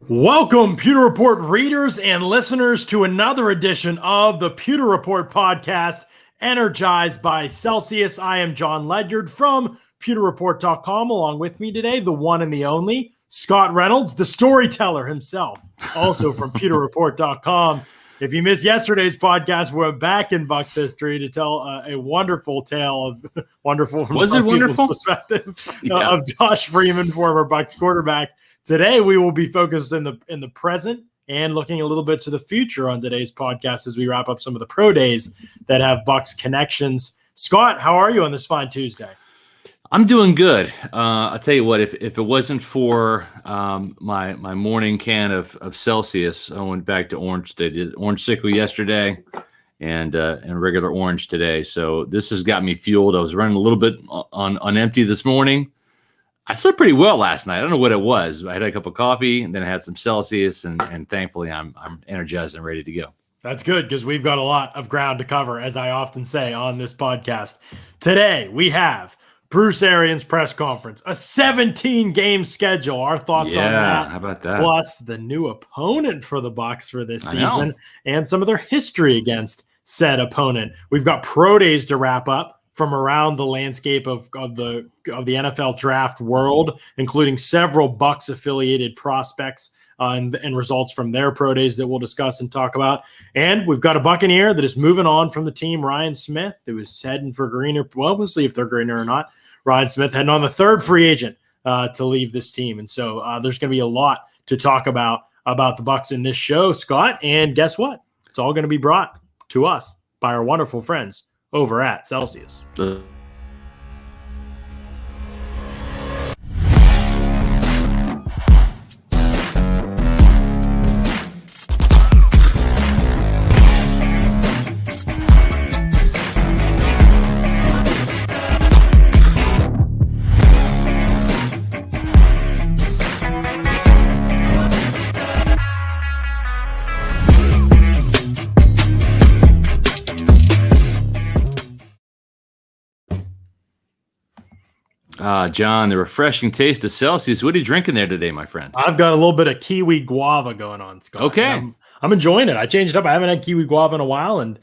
Welcome, Pewter Report readers and listeners, to another edition of the Pewter Report podcast, Energized by Celsius. I am John Ledyard from pewterreport.com. Along with me today, the one and the only Scott Reynolds, the storyteller himself, also from pewterreport.com. If you missed yesterday's podcast, we're back in Bucs history to tell a wonderful tale of wonderful from some people's perspective of Josh Freeman, former Bucs quarterback. Today, we will be focused in the present and looking a little bit to the future on today's podcast as we wrap up some of the pro days that have Bucs connections. Scott, how are you on this fine Tuesday? I'm doing good. I'll tell you what, if it wasn't for my morning can of Celsius, I went back to orange. They did orange sickle yesterday and regular orange today. So this has got me fueled. I was running a little bit on empty this morning. I slept pretty well last night. I don't know what it was. I had a cup of coffee, and then I had some Celsius, and thankfully I'm energized and ready to go. That's good, because we've got a lot of ground to cover, as I often say on this podcast. Today, we have Bruce Arians' press conference, a 17-game schedule. Our thoughts on that. How about that? Plus the new opponent for the Bucs for this season and some of their history against said opponent. We've got pro days to wrap up from around the landscape of the NFL draft world, including several Bucs-affiliated prospects and results from their pro days that we'll discuss and talk about. And we've got a Buccaneer that is moving on from the team, Ryan Smith, who is heading for greener. Well, we'll see if they're greener or not. Ryan Smith heading on the third free agent to leave this team. And so there's going to be a lot to talk about the Bucs in this show, Scott. And guess what? It's all going to be brought to us by our wonderful friends over at Celsius. John, the refreshing taste of Celsius. What are you drinking there today, my friend? I've got a little bit of kiwi guava going on, Scott. Okay. I'm enjoying it. I changed it up. I haven't had kiwi guava in a while, and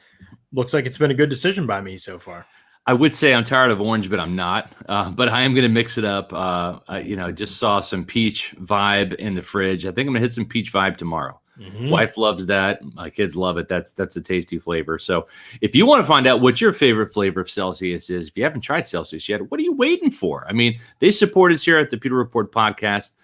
looks like it's been a good decision by me so far. I would say I'm tired of orange, but I'm not. But I am going to mix it up. I just saw some peach vibe in the fridge. I think I'm going to hit some peach vibe tomorrow. Mm-hmm. Wife loves that. My kids love it. That's a tasty flavor. So if you want to find out what your favorite flavor of Celsius is, if you haven't tried Celsius yet, what are you waiting for? I mean, they support us here at the Pewter Report podcast.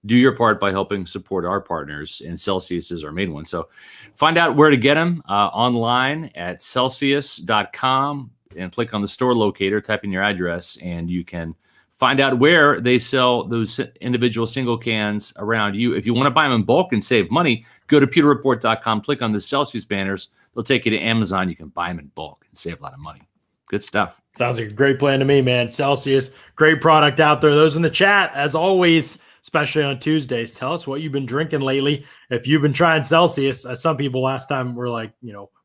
Do your part by helping support our partners, and Celsius is our main one. So find out where to get them online at Celsius.com and click on the store locator, type in your address, and you can find out where they sell those individual single cans around you. If you want to buy them in bulk and save money, go to pewterreport.com, click on the Celsius banners. They'll take you to Amazon. You can buy them in bulk and save a lot of money. Good stuff. Sounds like a great plan to me, man. Celsius, great product out there. Those in the chat, as always, especially on Tuesdays, tell us what you've been drinking lately. If you've been trying Celsius, some people last time were like,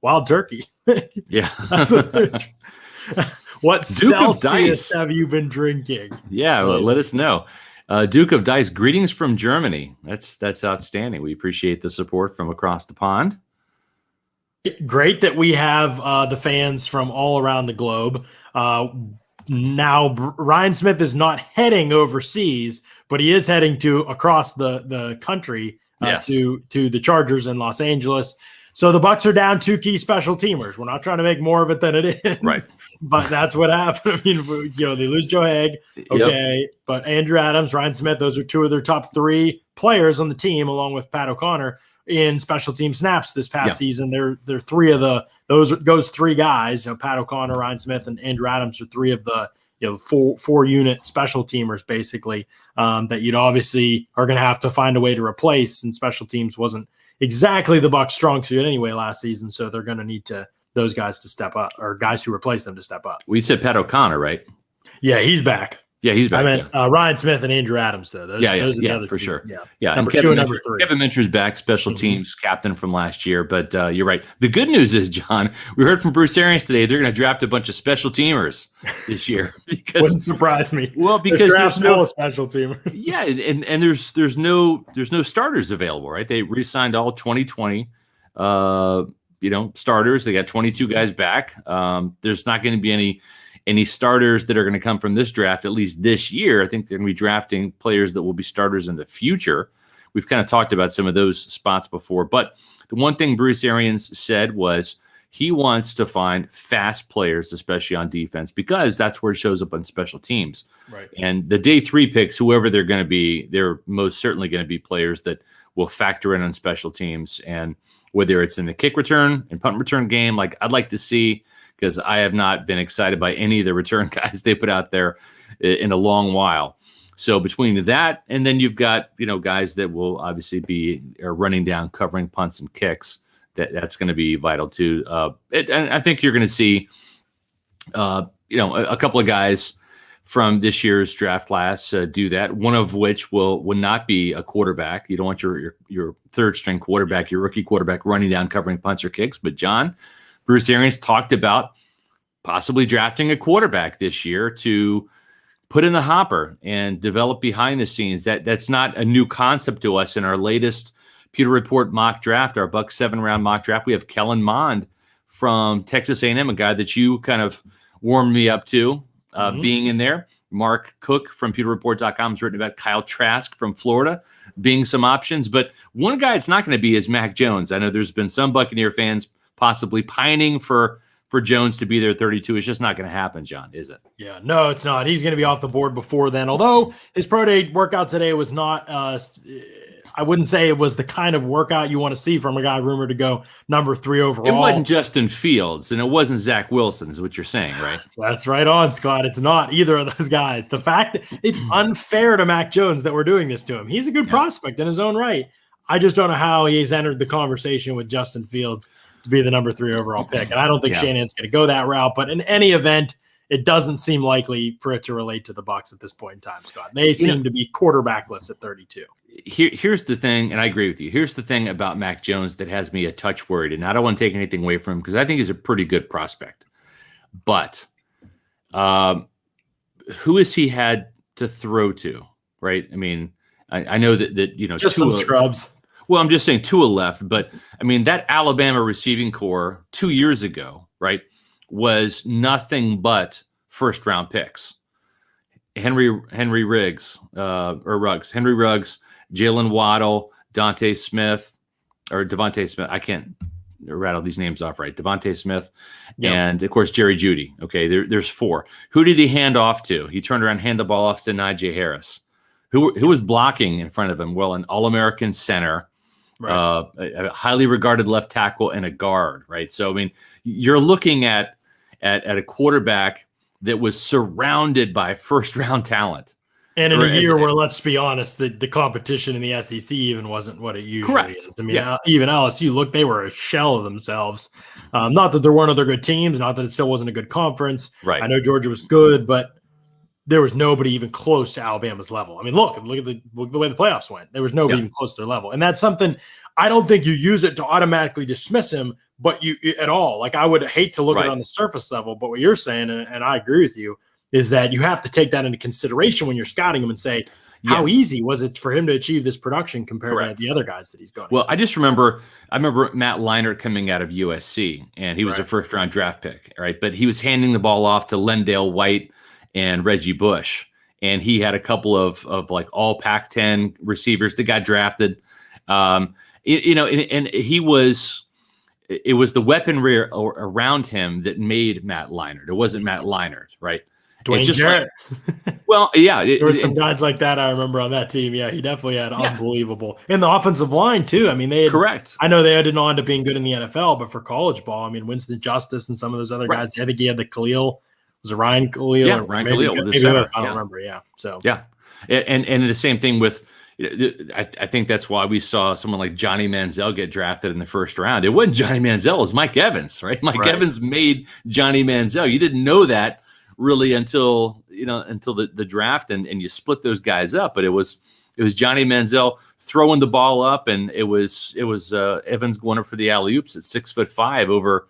wild turkey. Yeah. What Celsius have you been drinking? Yeah, let us know. Duke of Dice, greetings from Germany. That's outstanding. We appreciate the support from across the pond. Great that we have the fans from all around the globe. Now, Ryan Smith is not heading overseas, but he is heading across the country to the Chargers in Los Angeles. So the Bucs are down two key special teamers. We're not trying to make more of it than it is, right? But that's what happened. I mean, they lose Joe Haig, okay, Yep. But Andrew Adams, Ryan Smith, those are two of their top three players on the team, along with Pat O'Connor in special team snaps this past season. They're three of those three guys. Pat O'Connor, Ryan Smith, and Andrew Adams are three of the four unit special teamers basically that you'd obviously are going to have to find a way to replace. And special teams wasn't exactly the Bucs' strong suit anyway last season, so they're going to need those guys to step up, or guys who replace them to step up. We said Pat O'Connor, right? Yeah, he's back. Yeah, he's back. I meant Ryan Smith and Andrew Adams, though. Those are the other for two. sure. Yeah, yeah. Number 2 and number 3. Kevin Minter's back, special teams captain from last year. But you're right. The good news is, John, we heard from Bruce Arians today. They're going to draft a bunch of special teamers this year. Because, wouldn't surprise me. Well, because there's no special teamers. Yeah, and there's no starters available, right? They re-signed all 2020 starters. They got 22 guys back. There's not going to be any starters that are going to come from this draft, at least this year. I think they're going to be drafting players that will be starters in the future. We've kind of talked about some of those spots before, but the one thing Bruce Arians said was he wants to find fast players, especially on defense, because that's where it shows up on special teams. Right. And the day 3 picks, whoever they're going to be, they're most certainly going to be players that will factor in on special teams. And whether it's in the kick return and punt return game, like I'd like to see, because I have not been excited by any of the return guys they put out there in a long while. So between that, and then you've got, guys that will obviously be running down, covering punts and kicks. That's going to be vital too. And I think you're going to see, a couple of guys from this year's draft class do that. One of which will not be a quarterback. You don't want your third string quarterback, your rookie quarterback, running down, covering punts or kicks. But John, Bruce Arians talked about possibly drafting a quarterback this year to put in the hopper and develop behind the scenes. That's not a new concept to us. In our latest Pewter Report mock draft, our Bucs 7-round mock draft, we have Kellen Mond from Texas A&M, a guy that you kind of warmed me up to being in there. Mark Cook from PewterReport.com has written about Kyle Trask from Florida being some options. But one guy it's not going to be is Mac Jones. I know there's been some Buccaneer fans possibly pining for Jones to be there at 32. It's just not going to happen, John, is it? Yeah, no, it's not. He's going to be off the board before then. Although his pro day workout today was not, I wouldn't say it was the kind of workout you want to see from a guy rumored to go number 3 overall. It wasn't Justin Fields, and it wasn't Zach Wilson, is what you're saying, right? That's right on, Scott. It's not either of those guys. The fact that it's unfair to Mac Jones that we're doing this to him. He's a good prospect in his own right. I just don't know how he's entered the conversation with Justin Fields to be the number 3 overall pick. And I don't think Shanahan's going to go that route. But in any event, it doesn't seem likely for it to relate to the Bucs at this point in time, Scott. They seem to be quarterbackless at 32. Here's the thing, and I agree with you. Here's the thing about Mac Jones that has me a touch worried, and I don't want to take anything away from him because I think he's a pretty good prospect. But who has he had to throw to, right? I mean, I know that just some scrubs. Well, I'm just saying Tua left, but I mean that Alabama receiving core 2 years ago, right, was nothing but first round picks. Henry Ruggs, Jalen Waddle, Devontae Smith. I can't rattle these names off right. Devontae Smith, and of course Jerry Jeudy. Okay, there's 4. Who did he hand off to? He turned around, handed the ball off to Najee Harris, who was blocking in front of him. Well, an All-American center. Right. A highly regarded left tackle and a guard, right? So, I mean, you're looking at a quarterback that was surrounded by first-round talent. And in a year where, let's be honest, the competition in the SEC even wasn't what it usually is. I mean, even LSU, they were a shell of themselves. Not that there weren't other good teams, not that it still wasn't a good conference. Right. I know Georgia was good, but there was nobody even close to Alabama's level. I mean, look at the way the playoffs went. There was nobody even close to their level. And that's something I don't think you use it to automatically dismiss him, but you at all. Like, I would hate to look at it on the surface level, but what you're saying, and I agree with you, is that you have to take that into consideration when you're scouting him and say, how easy was it for him to achieve this production compared to the other guys that he's going? Well, I remember Matt Leinart coming out of USC, and he was a first-round draft pick, right? But he was handing the ball off to Lendale White and Reggie Bush, and he had a couple of like all Pac-10 receivers that got drafted. And it was the weaponry around him that made Matt Leinart. It wasn't Matt Leinart, right? Dwayne Jarrett. There were some guys like that I remember on that team. Yeah, he definitely had unbelievable. And the offensive line, too. I mean, they had, correct. I know they didn't end up being good in the NFL, but for college ball, I mean, Winston Justice and some of those other guys, I think he had the Khalil. Was it Ryan Khalil? Yeah, Ryan Khalil. I don't remember. Yeah. So, yeah. And the same thing with, I think that's why we saw someone like Johnny Manziel get drafted in the first round. It wasn't Johnny Manziel, it was Mike Evans, right? Mike Evans made Johnny Manziel. You didn't know that really until the draft, and you split those guys up. But it was Johnny Manziel throwing the ball up, and it was Evans going up for the alley-oops at 6'5" over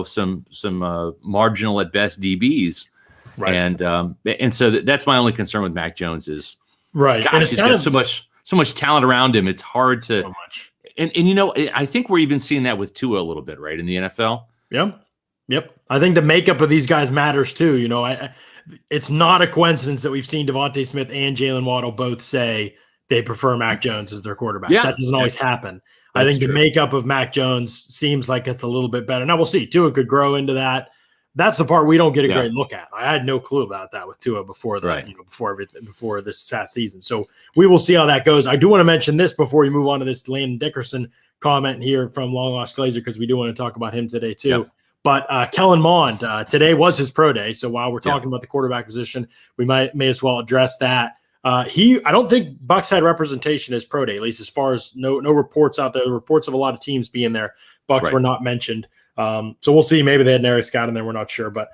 some marginal at best DBs. Right. And so that's my only concern with Mac Jones is, right. Gosh, and it's he's got so much talent around him. It's hard to, so much. And I think we're even seeing that with Tua a little bit, right, in the NFL. Yep. I think the makeup of these guys matters too. It's not a coincidence that we've seen Devontae Smith and Jalen Waddle both say they prefer Mac Jones as their quarterback. Yeah, that doesn't always happen. I think the makeup of Mac Jones seems like it's a little bit better. Now we'll see. Tua could grow into that. That's the part we don't get a great look at. I had no clue about that with Tua before before this past season. So we will see how that goes. I do want to mention this before we move on to this Landon Dickerson comment here from Long Lost Glazer, because we do want to talk about him today too. Yep. But Kellen Mond, today was his pro day. So while we're talking about the quarterback position, we may as well address that. I don't think Bucs had representation as pro day, at least as far as no reports out there. The reports of a lot of teams being there. Bucs were not mentioned. So we'll see. Maybe they had an area scout in there. We're not sure. But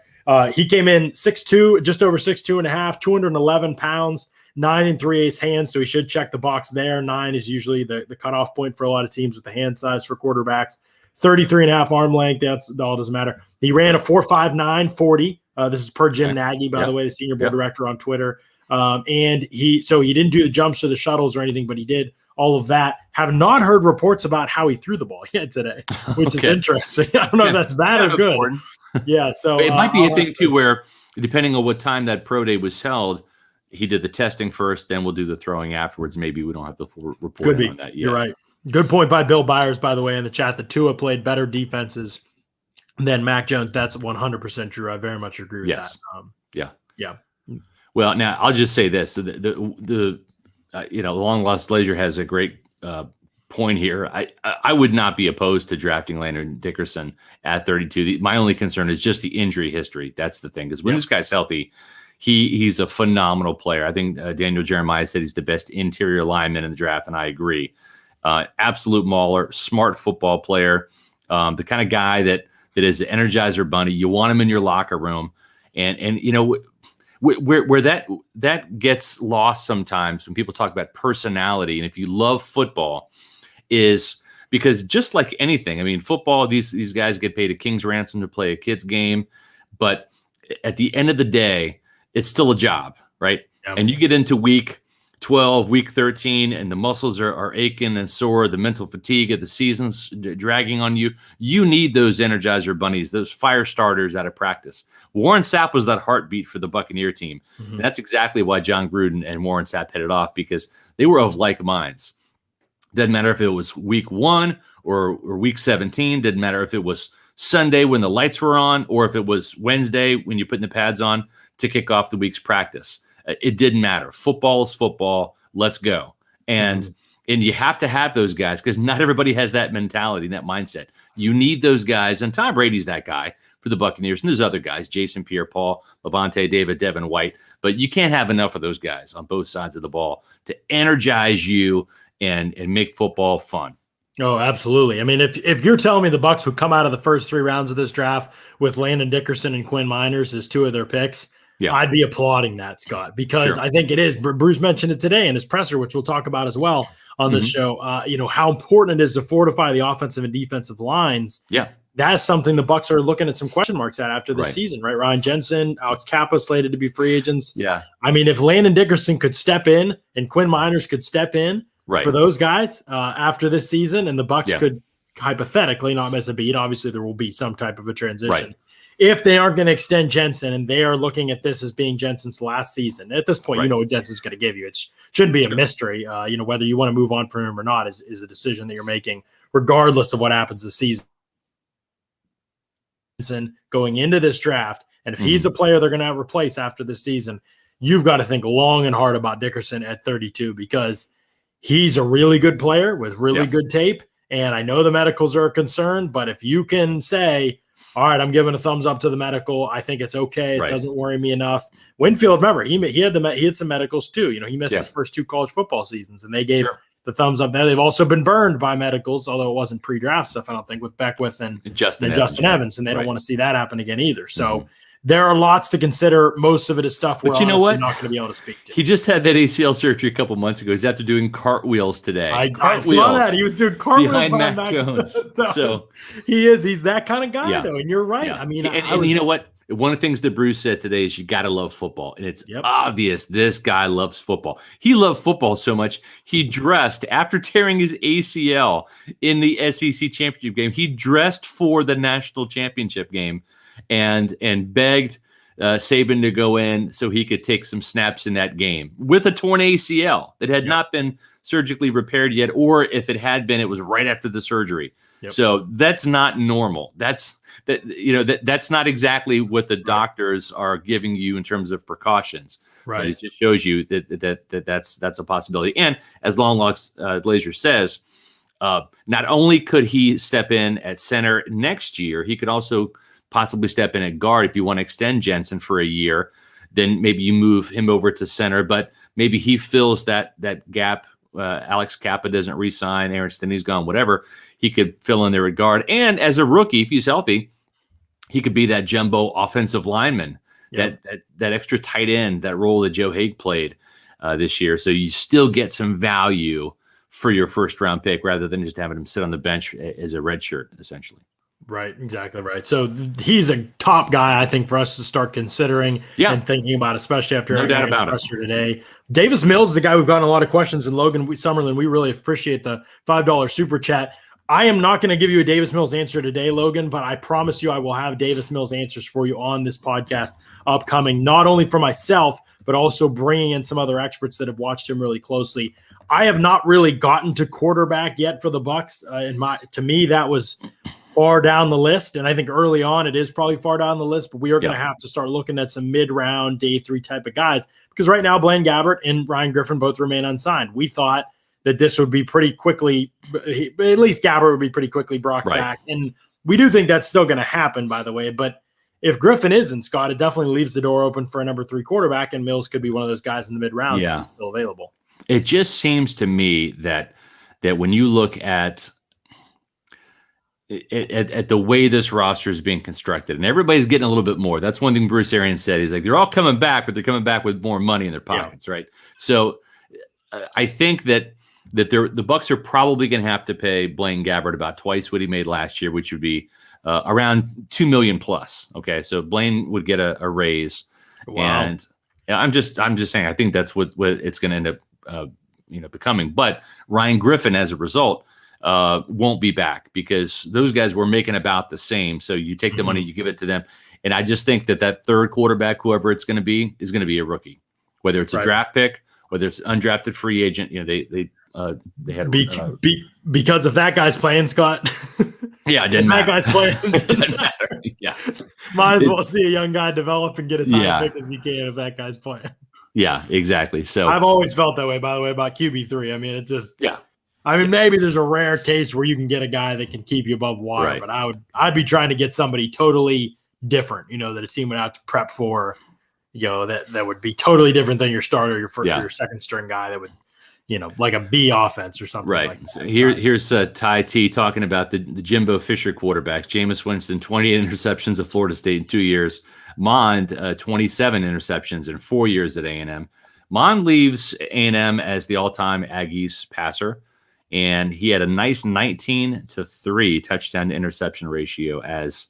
he came in 6'2", just over 6'2" and a half, 211 pounds, 9 3/8 hands. So he should check the box there. 9 is usually the cutoff point for a lot of teams with the hand size for quarterbacks. 33 and a half arm length. That's all doesn't matter. He ran a 4.59 40. This is per Jim Nagy, by the way, the senior board director on Twitter. And he didn't do the jumps or the shuttles or anything, but he did all of that. Have not heard reports about how he threw the ball yet today, which is interesting. I don't know if that's bad or good. Yeah. So it might be a thing too, where depending on what time that pro day was held, he did the testing first, then we'll do the throwing afterwards. Maybe we don't have the full report on that yet. You're right. Good point by Bill Byers, by the way, in the chat, that Tua played better defenses than Mac Jones. That's 100% true. I very much agree with that. Yeah. Well, now I'll just say this: the Long Lost Glazer has a great point here. I would not be opposed to drafting Landon Dickerson at 32. My only concern is just the injury history. That's the thing, because when this guy's healthy, he's a phenomenal player. I think Daniel Jeremiah said he's the best interior lineman in the draft, and I agree. Absolute mauler, smart football player, the kind of guy that is an Energizer bunny. You want him in your locker room, and where that gets lost sometimes when people talk about personality, and if you love football, is because just like anything, I mean, football, these guys get paid a king's ransom to play a kid's game, but at the end of the day, it's still a job, right? Yep. And you get into week 12, week 13, and the muscles are aching and sore, the mental fatigue of the season's dragging on you. You need those Energizer bunnies, those fire starters out of practice. Warren Sapp was that heartbeat for the Buccaneer team. Mm-hmm. And that's exactly why John Gruden and Warren Sapp headed off, because they were of like minds. Doesn't matter if it was week 1 or week 17. Didn't matter if it was Sunday when the lights were on, or if it was Wednesday when you're putting the pads on to kick off the week's practice. It didn't matter. Football is football. Let's go. And you have to have those guys, because not everybody has that mentality, that mindset. You need those guys. And Tom Brady's that guy for the Buccaneers. And there's other guys, Jason Pierre-Paul, Levante David, Devin White. But you can't have enough of those guys on both sides of the ball to energize you and make football fun. Oh, absolutely. I mean, if you're telling me the Bucs would come out of the first 3 rounds of this draft with Landon Dickerson and Quinn Miners as 2 of their picks, I'd be applauding that, Scott, because I think it is. Bruce mentioned it today in his presser, which we'll talk about as well on this show. How important it is to fortify the offensive and defensive lines. Yeah. That's something the Bucs are looking at some question marks at after this season, right? Ryan Jensen, Alex Kappa slated to be free agents. Yeah. I mean, if Landon Dickerson could step in and Quinn Miners could step in for those guys after this season, and the Bucs could hypothetically not miss a beat. Obviously, there will be some type of a transition. Right. If they aren't going to extend Jensen, and they are looking at this as being Jensen's last season, at this point, you know what Jensen's going to give you. It shouldn't be a mystery. Whether you want to move on from him or not is a decision that you're making, regardless of what happens this season. Going into this draft, and if he's a player they're going to replace after this season, you've got to think long and hard about Dickerson at 32, because he's a really good player with really good tape. And I know the medicals are a concern, but if you can say, all right, I'm giving a thumbs up to the medical, I think it's okay. It doesn't worry me enough. Winfield, remember, he had some medicals too. He missed his first 2 college football seasons, and they gave the thumbs up there. They've also been burned by medicals, although it wasn't pre-draft stuff, I don't think, with Beckwith and Justin Evans, and they don't want to see that happen again either. So there are lots to consider. Most of it is stuff we're But you know honestly what? not going to be able to speak to. He just had that ACL surgery a couple months ago. He's after doing cartwheels today. I saw that. He was doing cartwheels behind Mac Jones. He's that kind of guy, Yeah. though. And you're right. Yeah. I mean, and you know what? One of the things that Bruce said today is you got to love football. And it's obvious this guy loves football. He loved football so much, he dressed after tearing his ACL in the SEC championship game. He dressed for the national championship game and begged Saban to go in so he could take some snaps in that game with a torn ACL that had not been surgically repaired yet, or if it had been, it was right after the surgery. So that's not normal. That's not exactly what the doctors are giving you in terms of precautions. Right. But it just shows you that's a possibility. And as Longlock Glazer says, not only could he step in at center next year, he could also possibly step in at guard if you want to extend Jensen for a year. Then maybe you move him over to center, but maybe he fills that gap. Alex Kappa doesn't re-sign, Aaron Stinney's gone, whatever. He could fill in there at guard. And as a rookie, if he's healthy, he could be that jumbo offensive lineman, that extra tight end, that role that Joe Haig played this year. So you still get some value for your first round pick rather than just having him sit on the bench as a red shirt, essentially. Right, exactly right. So he's a top guy, I think, for us to start considering and thinking about, especially after Aaron's presser today. Davis Mills is the guy we've gotten a lot of questions, and Logan Summerlin, we really appreciate the $5 super chat. I am not going to give you a Davis Mills answer today, Logan, but I promise you I will have Davis Mills answers for you on this podcast upcoming, not only for myself, but also bringing in some other experts that have watched him really closely. I have not really gotten to quarterback yet for the Bucs. To me, that was far down the list, and I think early on it is probably far down the list, but we are going to have to start looking at some mid-round, day 3 type of guys, because right now Blaine Gabbert and Ryan Griffin both remain unsigned. We thought that this would be pretty quickly, at least Gabbert would be pretty quickly brought back, and we do think that's still going to happen, by the way, but if Griffin isn't, Scott, it definitely leaves the door open for a number 3 quarterback, and Mills could be one of those guys in the mid-rounds if he's still available. It just seems to me that when you look at the way this roster is being constructed, and everybody's getting a little bit more. That's one thing Bruce Arians said. He's like, they're all coming back, but they're coming back with more money in their pockets, right? So I think that the Bucs are probably going to have to pay Blaine Gabbert about twice what he made last year, which would be around $2 million plus. Okay, so Blaine would get a raise, and I'm just saying I think that's what it's going to end up becoming. But Ryan Griffin, as a result, won't be back because those guys were making about the same. So you take the money, you give it to them. And I just think that third quarterback, whoever it's going to be, is going to be a rookie, whether it's a draft pick, whether it's undrafted free agent. They had because if that guy's playing, Scott. Yeah, it didn't matter. That guy's playing. It doesn't matter. Yeah. Might as well see a young guy develop and get as high a pick as you can if that guy's playing. Yeah, exactly. So I've always felt that way, by the way, about QB3. I mean, it's just I mean, maybe there's a rare case where you can get a guy that can keep you above water, but I'd be trying to get somebody totally different, that a team would have to prep for, that would be totally different than your starter, your second string guy that would, like a B offense or something like that. So here's Ty T talking about the Jimbo Fisher quarterbacks. Jameis Winston, 28 interceptions at Florida State in 2 years. Mond, 27 interceptions in 4 years at A&M. Mond leaves A&M as the all-time Aggies passer. And he had a nice 19-3 touchdown to interception ratio as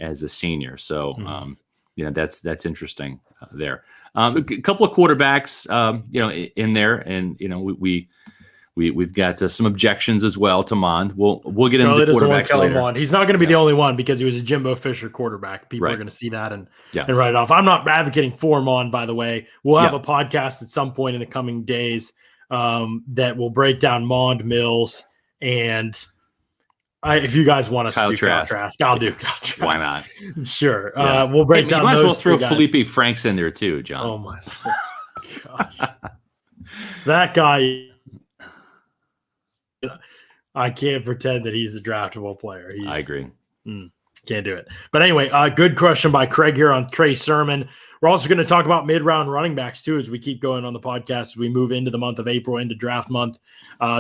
a senior. So, that's interesting there. A couple of quarterbacks, in there, and we've got some objections as well to Mond. We'll get into the quarterbacks later. Mond. He's not going to be the only one because he was a Jimbo Fisher quarterback. People are going to see that and write it off. I'm not advocating for Mond, by the way. We'll have a podcast at some point in the coming days that will break down Mond, Mills, and if you guys want us to do Kyle Trask, I'll do Kyle Trask. Why not? Sure. We'll break down those. You might as well throw Felipe Franks in there too, John. Oh my gosh. That guy, I can't pretend that he's a draftable player. I agree. Can't do it. But anyway, good question by Craig here on Trey Sermon. We're also going to talk about mid-round running backs, too, as we keep going on the podcast, as we move into the month of April, into draft month.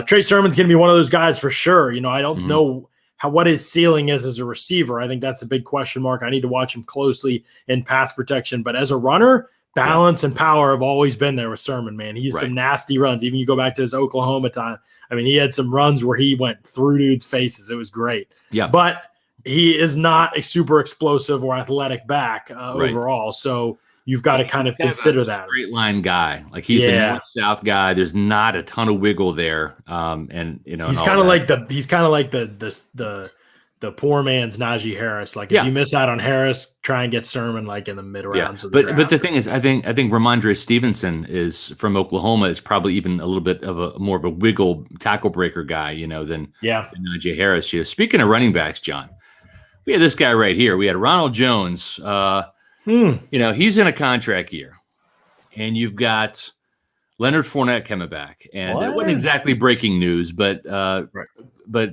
Trey Sermon's going to be one of those guys for sure. I don't know what his ceiling is as a receiver. I think that's a big question mark. I need to watch him closely in pass protection. But as a runner, balance and power have always been there with Sermon, man. He's some nasty runs. Even you go back to his Oklahoma time. I mean, he had some runs where he went through dudes' faces. It was great. Yeah. But he is not a super explosive or athletic back overall. So you've got to kind of consider that. Straight line guy. Like he's a north-south guy. There's not a ton of wiggle there. And he's kind of like the poor man's Najee Harris. Like if you miss out on Harris, try and get Sermon like in the mid rounds of the draft. But the thing is, I think Ramondre Stevenson is from Oklahoma is probably even a little bit of more of a wiggle tackle breaker guy, than Najee Harris. Speaking of running backs, John, we had this guy right here. We had Ronald Jones. He's in a contract year, and you've got Leonard Fournette coming back, and it wasn't exactly breaking news, but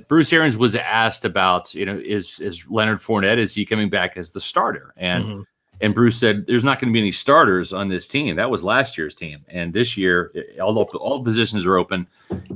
Bruce Arians was asked about, is Leonard Fournette, is he coming back as the starter? And and Bruce said, there's not going to be any starters on this team. That was last year's team. And this year, all positions are open.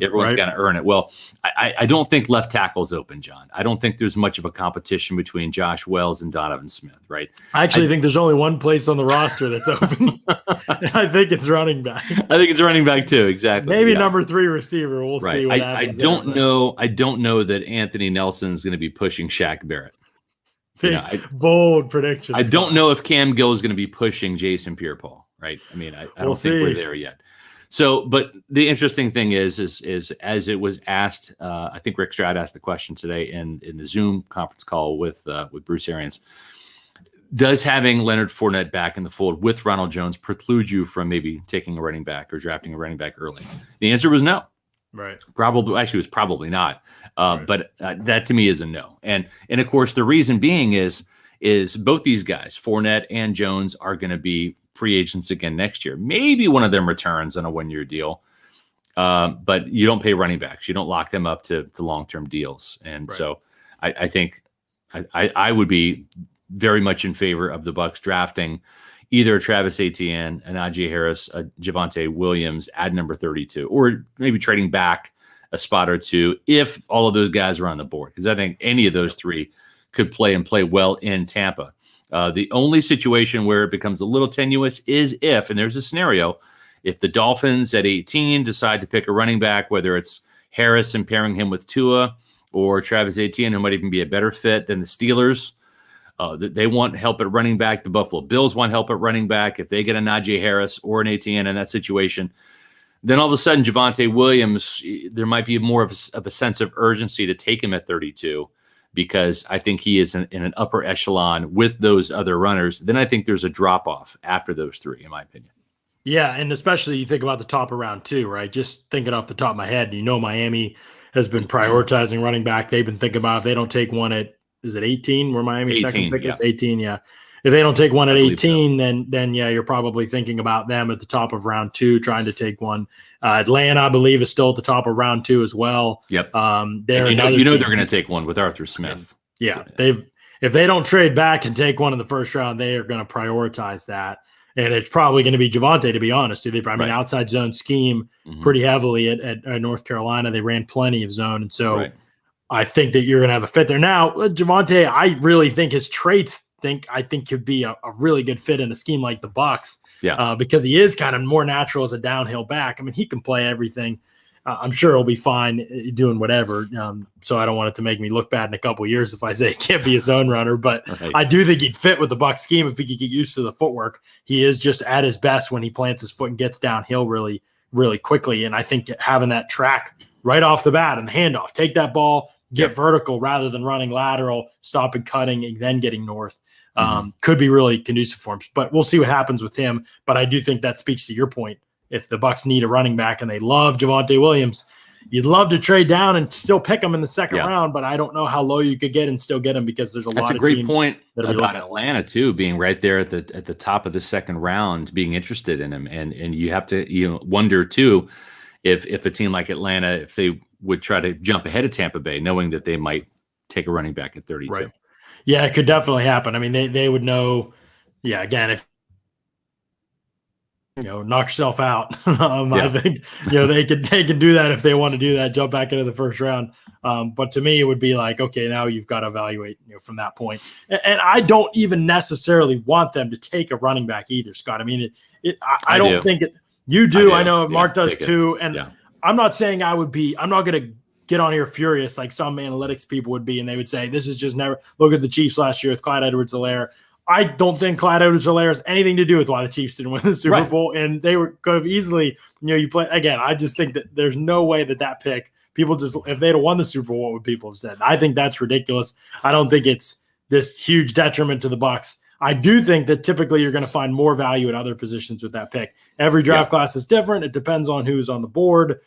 Everyone's got to earn it. Well, I don't think left tackle is open, John. I don't think there's much of a competition between Josh Wells and Donovan Smith, right? I actually think there's only one place on the roster that's open. I think it's running back. I think it's running back too, exactly. Maybe number 3 receiver. We'll see what happens. I don't know that Anthony Nelson's going to be pushing Shaq Barrett. Bold predictions. I don't know if Cam Gill is going to be pushing Jason Pierre-Paul, right? I mean, I don't think we're there yet. So, but the interesting thing is as it was asked, I think Rick Stroud asked the question today in the Zoom conference call with Bruce Arians. Does having Leonard Fournette back in the fold with Ronald Jones preclude you from maybe taking a running back or drafting a running back early? The answer was no. Right. It was probably not. But that to me is a no. And of course, the reason being is both these guys, Fournette and Jones, are going to be free agents again next year. Maybe one of them returns on a 1-year deal. But you don't pay running backs. You don't lock them up to long-term deals. And so I think I would be very much in favor of the Bucs drafting either Travis Etienne, Najee Harris, Javonte Williams at number 32, or maybe trading back a spot or two if all of those guys are on the board. Because I think any of those 3 could play well in Tampa. The only situation where it becomes a little tenuous is if, and there's a scenario, if the Dolphins at 18 decide to pick a running back, whether it's Harris and pairing him with Tua or Travis Etienne, who might even be a better fit than the Steelers. They want help at running back. The Buffalo Bills want help at running back. If they get a Najee Harris or an Etienne in that situation, then all of a sudden Javonte Williams, there might be more of a sense of urgency to take him at 32 because I think he is in an upper echelon with those other runners. Then I think there's a drop-off after those 3, in my opinion. Yeah, and especially you think about the top of round 2, right? Just thinking off the top of my head, Miami has been prioritizing running back. They've been thinking about if they don't take one at, is it 18 where Miami's second pick is? 18, yeah. If they don't take one at 18, then you're probably thinking about them at the top of round 2, trying to take one. Atlanta, I believe, is still at the top of round 2 as well. Yep. They're they're going to take one with Arthur Smith. Yeah, if they don't trade back and take one in the first round, they are going to prioritize that. And it's probably going to be Javonte, to be honest. Outside zone scheme pretty heavily at North Carolina. They ran plenty of zone. And so I think that you're going to have a fit there. Now, Javonte, I really think his traits could be a really good fit in a scheme like the Bucs. Yeah. Because he is kind of more natural as a downhill back. I mean, he can play everything. I'm sure he'll be fine doing whatever. So I don't want it to make me look bad in a couple of years if I say he can't be a zone runner. But I do think he'd fit with the Bucs scheme if he could get used to the footwork. He is just at his best when he plants his foot and gets downhill really, really quickly. And I think having that track right off the bat and the handoff, take that ball, get vertical rather than running lateral, stop and cutting, and then getting north. Could be really conducive for him. But we'll see what happens with him. But I do think that speaks to your point. If the Bucs need a running back and they love Javonte Williams, you'd love to trade down and still pick him in the second round. But I don't know how low you could get and still get him because there's a lot of teams. That's a great point about Atlanta too, being right there at the top of the second round, being interested in him, and you have to wonder too if a team like Atlanta, if they would try to jump ahead of Tampa Bay, knowing that they might take a running back at 32. Right. Yeah, it could definitely happen. I mean, they would know. Yeah, again, if knock yourself out. I think, they can do that if they want to do that, jump back into the first round. But to me, it would be like, okay, now you've got to evaluate, from that point. And I don't even necessarily want them to take a running back either, Scott. I mean, I don't think it. You do. I know Mark does too. And I'm not saying I'm not going to get on here furious like some analytics people would be, and they would say, this is just never – look at the Chiefs last year with Clyde Edwards-Helaire. I don't think Clyde Edwards-Helaire has anything to do with why the Chiefs didn't win the Super Bowl, and they could have easily, you play again. I just think that there's no way that pick, people just, if they'd have won the Super Bowl, what would people have said? I think that's ridiculous. I don't think it's this huge detriment to the Bucs. I do think that typically you're going to find more value at other positions with that pick. Every draft class is different. It depends on who's on the board.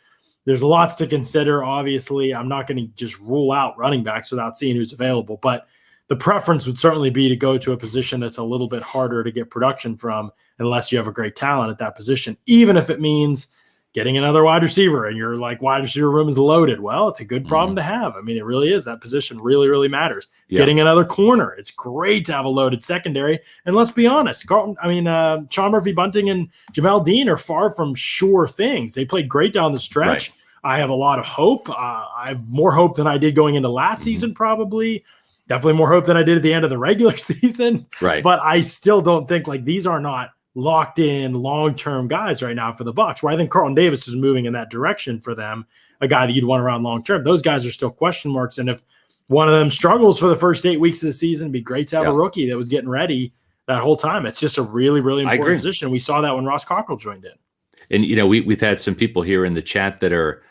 There's lots to consider. Obviously, I'm not going to just rule out running backs without seeing who's available, but the preference would certainly be to go to a position that's a little bit harder to get production from unless you have a great talent at that position, even if it means getting another wide receiver and your wide receiver room is loaded. Well, it's a good problem to have. I mean, it really is. That position really, really matters. Getting another corner. It's great to have a loaded secondary. And let's be honest, Sean Murphy-Bunting and Jamel Dean are far from sure things. They played great down the stretch. Right. I have a lot of hope. I have more hope than I did going into last season, probably. Definitely more hope than I did at the end of the regular season. Right. But I still don't think these are not locked in long-term guys right now for the Bucs, where I think Carlton Davis is moving in that direction for them, a guy that you'd want around long-term. Those guys are still question marks. And if one of them struggles for the first 8 weeks of the season, it'd be great to have a rookie that was getting ready that whole time. It's just a really, really important position. We saw that when Ross Cockrell joined in. And, we've had some people here in the chat that are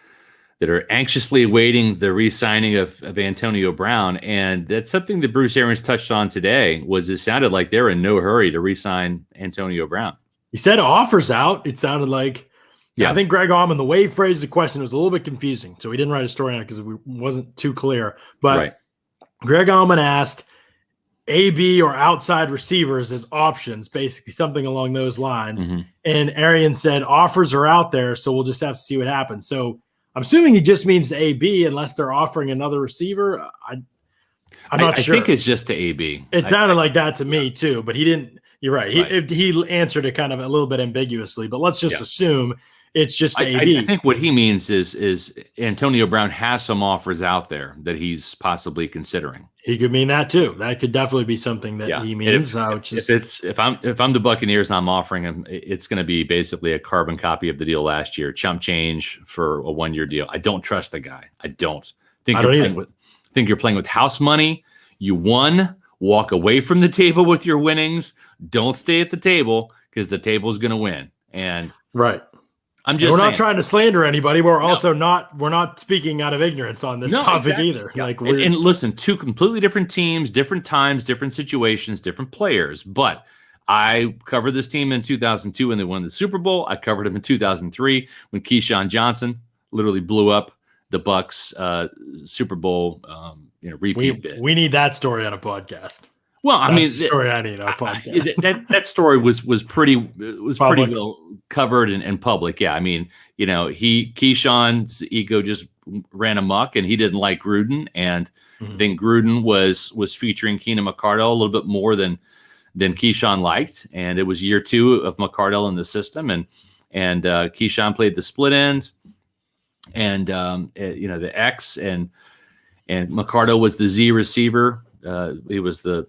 anxiously awaiting the re-signing of Antonio Brown. And that's something that Bruce Arians touched on today, was it sounded like they're in no hurry to re-sign Antonio Brown. He said offers out. It sounded like, I think Greg Auman, the way he phrased the question was a little bit confusing. So we didn't write a story on it because it wasn't too clear. But Greg Auman asked AB or outside receivers as options, basically something along those lines. And Arians said offers are out there, so we'll just have to see what happens. So I'm assuming he just means to AB unless they're offering another receiver. I'm not sure. I think it's just to AB. It sounded like that to me too, but he didn't. You're right. He answered it kind of a little bit ambiguously, but let's just assume it's just to AB. I think what he means is Antonio Brown has some offers out there that he's possibly considering. He could mean that too. That could definitely be something that he means. If I'm the Buccaneers and I'm offering him, it's going to be basically a carbon copy of the deal last year, chump change for a 1-year deal. I don't trust the guy. I don't think you're playing with house money. You won. Walk away from the table with your winnings. Don't stay at the table because the table is going to win. And we're not trying to slander anybody. We're also we're not speaking out of ignorance on this topic either. Yeah. And listen, 2 completely different teams, different times, different situations, different players. But I covered this team in 2002 when they won the Super Bowl. I covered them in 2003 when Ke'Shawn Johnson literally blew up the Bucs Super Bowl repeat bid. We need that story on a podcast. Well, That's the story I need on a podcast. That story was pretty well covered and public. Yeah, I mean, Ke'Shawn's ego just ran amok, and he didn't like Gruden, and I think Gruden was featuring Keenan McCardell a little bit more than Ke'Shawn liked, and it was year 2 of McCardell in the system, and Ke'Shawn played the split end, and the X, and McCardell was the Z receiver. He was the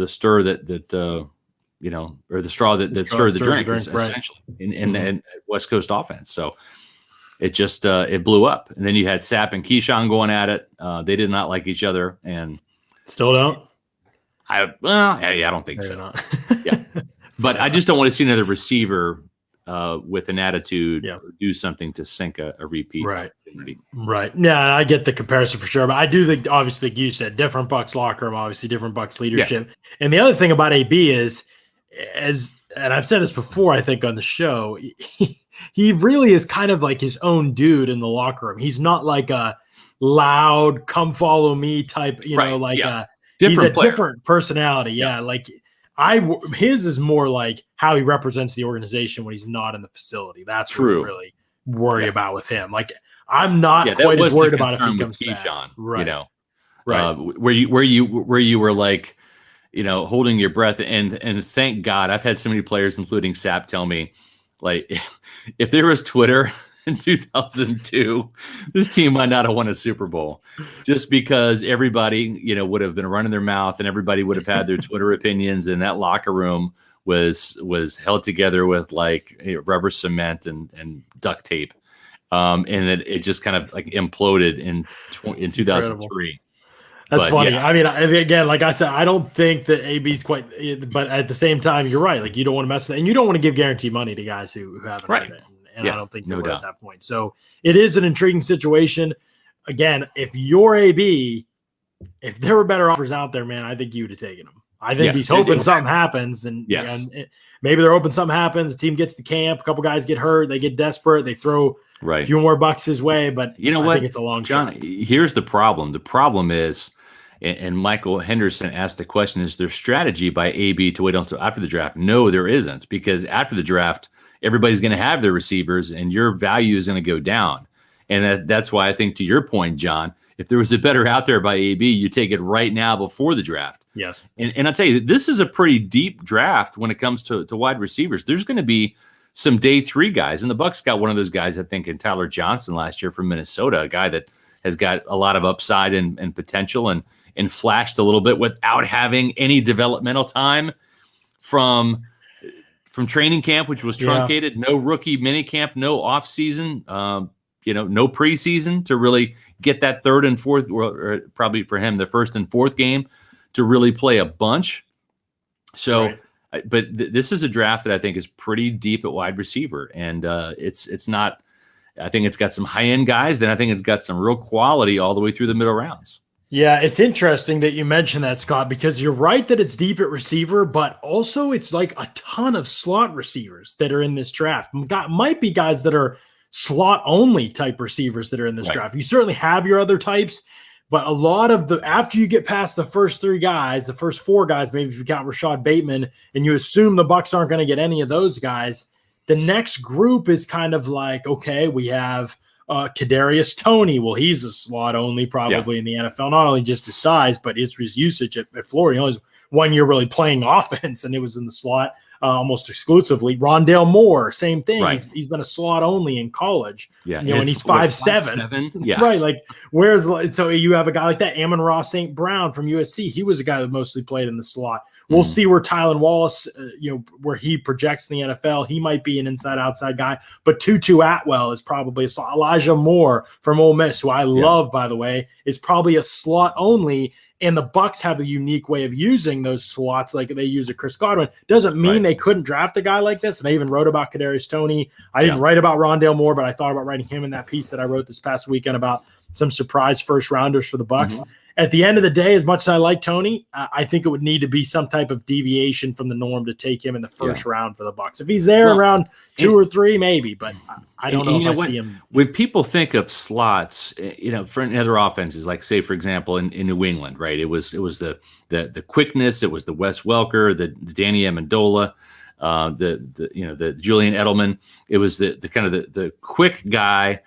stir that or the straw that stirred the drink, essentially, in West Coast offense. So it just it blew up, and then you had Sapp and Ke'Shawn going at it. They did not like each other, and still don't. I don't think so. Not. But I just don't want to see another receiver with an attitude do something to sink a repeat. Right. Yeah, I get the comparison for sure. But I do think, obviously, like you said, different Bucs locker room, obviously different Bucs leadership. Yeah. And the other thing about AB is, and I've said this before, I think on the show, he really is kind of like his own dude in the locker room. He's not like a loud, come follow me type, he's a different personality. Yeah. Like his is more like how he represents the organization when he's not in the facility. That's what I really worry about with him. Like, I'm not quite as worried about if he comes back. Right. Where you were like, holding your breath. And thank God, I've had so many players, including Sapp, tell me, like, if there was Twitter in 2002, this team might not have won a Super Bowl, just because everybody, would have been running their mouth and everybody would have had their Twitter opinions, and that locker room was held together with like rubber cement and duct tape. And it just kind of like imploded in 2003. That's funny. Yeah. I mean, again, like I said, I don't think that AB's quite, but at the same time, you're right. Like, you don't want to mess with it, and you don't want to give guaranteed money to guys who haven't heard it. And I don't think they're at that point. So it is an intriguing situation. Again, if you're AB, if there were better offers out there, man, I think you would have taken them. I think he's hoping something happens, and maybe they're hoping something happens. The team gets to camp, a couple guys get hurt, they get desperate, they throw a few more bucks his way. But I think it's a long shot. Here's the problem. The problem is, and Michael Henderson asked the question, is there strategy by AB to wait until after the draft? No, there isn't, because after the draft, everybody's going to have their receivers, and your value is going to go down. And that's why I think, to your point, John, if there was a better out there by AB, you take it right now before the draft. Yes. And I'll tell you, this is a pretty deep draft when it comes to wide receivers. There's going to be some day 3 guys, and the Bucs got one of those guys, I think, in Tyler Johnson last year from Minnesota, a guy that has got a lot of upside and potential and flashed a little bit without having any developmental time from training camp, which was truncated, no rookie mini camp, no off season, no preseason to really get that third and fourth, or probably for him, the first and fourth game to really play a bunch. So, but this is a draft that I think is pretty deep at wide receiver, and it's not. I think it's got some high end guys. Then I think it's got some real quality all the way through the middle rounds. Yeah, it's interesting that you mentioned that, Scott, because you're right that it's deep at receiver, but also it's like a ton of slot receivers that are in this draft. Might be guys that are slot only type receivers that are in this draft. You certainly have your other types, but a lot of after you get past the first 3 guys, the first 4 guys, maybe if you count Rashad Bateman, and you assume the Bucs aren't going to get any of those guys, the next group is kind of like, okay, we have Kadarius Toney. Well, he's a slot only probably in the NFL, not only just his size, but his usage at Florida. He only has 1 year really playing offense, and it was in the slot almost exclusively. Rondale Moore, same thing. Right. He's been a slot only in college. Yeah, and he's 5'7". Yeah, right. Like, so you have a guy like that, Amon-Ra St. Brown from USC. He was a guy that mostly played in the slot. We'll see where Tylan Wallace, where he projects in the NFL. He might be an inside-outside guy, but Tutu Atwell is probably a slot. Elijah Moore from Ole Miss, who I love, by the way, is probably a slot only. And the Bucs have a unique way of using those slots, like they use a Chris Godwin. Doesn't mean they couldn't draft a guy like this. And I even wrote about Kadarius Toney. I didn't write about Rondale Moore, but I thought about writing him in that piece that I wrote this past weekend about some surprise first rounders for the Bucs. At the end of the day, as much as I like Toney, I think it would need to be some type of deviation from the norm to take him in the first round for the Bucs. If he's there around 2 or 3, maybe, but I don't know if I see him. When people think of slots, for other offenses, like say, for example, in New England, right? It was the quickness, it was the Wes Welker, the Danny Amendola, the Julian Edelman. It was the kind of the quick guy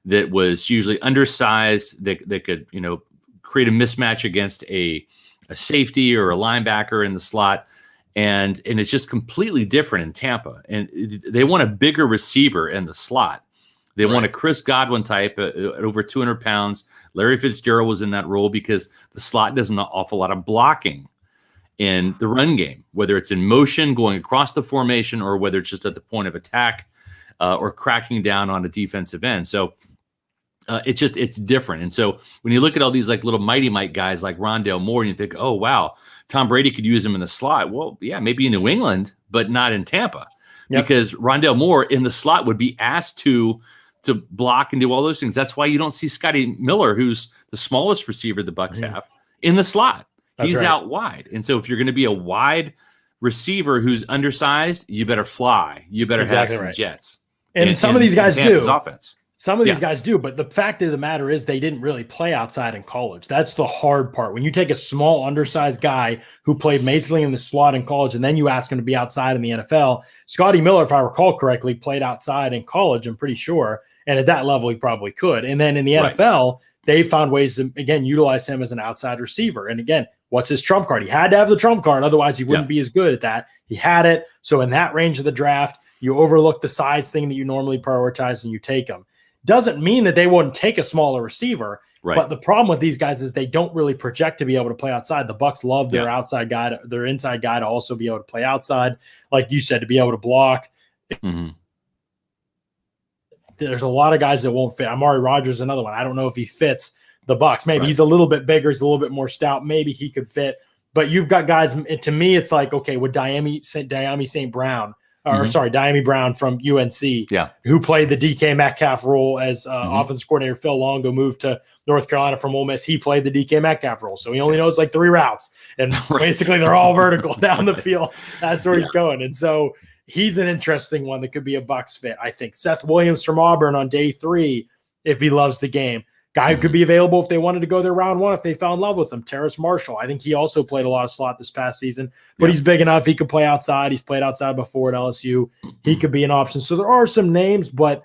that was usually undersized, that could create a mismatch against a safety or a linebacker in the slot. And it's just completely different in Tampa. And they want a bigger receiver in the slot. They want a Chris Godwin type at over 200 pounds. Larry Fitzgerald was in that role because the slot does an awful lot of blocking in the run game, whether it's in motion going across the formation or whether it's just at the point of attack or cracking down on a defensive end. So it's different. And so when you look at all these like little mighty Mike guys like Rondale Moore, and you think, oh, wow, Tom Brady could use him in the slot. Well, yeah, maybe in New England, but not in Tampa, because Rondale Moore in the slot would be asked to block and do all those things. That's why you don't see Scotty Miller, who's the smallest receiver the Bucs have, in the slot. He's out wide. And so if you're going to be a wide receiver who's undersized, you better fly. You better have some jets. And some of these guys do. Offense. Some of these guys do, but the fact of the matter is they didn't really play outside in college. That's the hard part. When you take a small, undersized guy who played amazingly in the slot in college, and then you ask him to be outside in the NFL, Scotty Miller, if I recall correctly, played outside in college, I'm pretty sure. And at that level, he probably could. And then in the NFL, they found ways to, again, utilize him as an outside receiver. And again, what's his trump card? He had to have the trump card. Otherwise, he wouldn't be as good at that. He had it. So in that range of the draft, you overlook the size thing that you normally prioritize and you take them. Doesn't mean that they wouldn't take a smaller receiver. Right. But the problem with these guys is they don't really project to be able to play outside. The Bucs love their outside guy, their inside guy to also be able to play outside. Like you said, to be able to block. Mm-hmm. There's a lot of guys that won't fit. Amari Rodgers is another one. I don't know if he fits the Bucs. Maybe he's a little bit bigger. He's a little bit more stout. Maybe he could fit. But you've got guys, to me, it's like, okay, with Diami St. Brown, Diami Brown from UNC, who played the DK Metcalf role as offensive coordinator. Phil Longo moved to North Carolina from Ole Miss. He played the DK Metcalf role. So he only knows like 3 routes. And basically they're all vertical down the field. That's where he's going. And so he's an interesting one that could be a Bucs fit. I think Seth Williams from Auburn on day 3, if he loves the game. Guy who could be available if they wanted to go there round 1, if they fell in love with him. Terrace Marshall. I think he also played a lot of slot this past season, but he's big enough. He could play outside. He's played outside before at LSU. He could be an option. So there are some names, but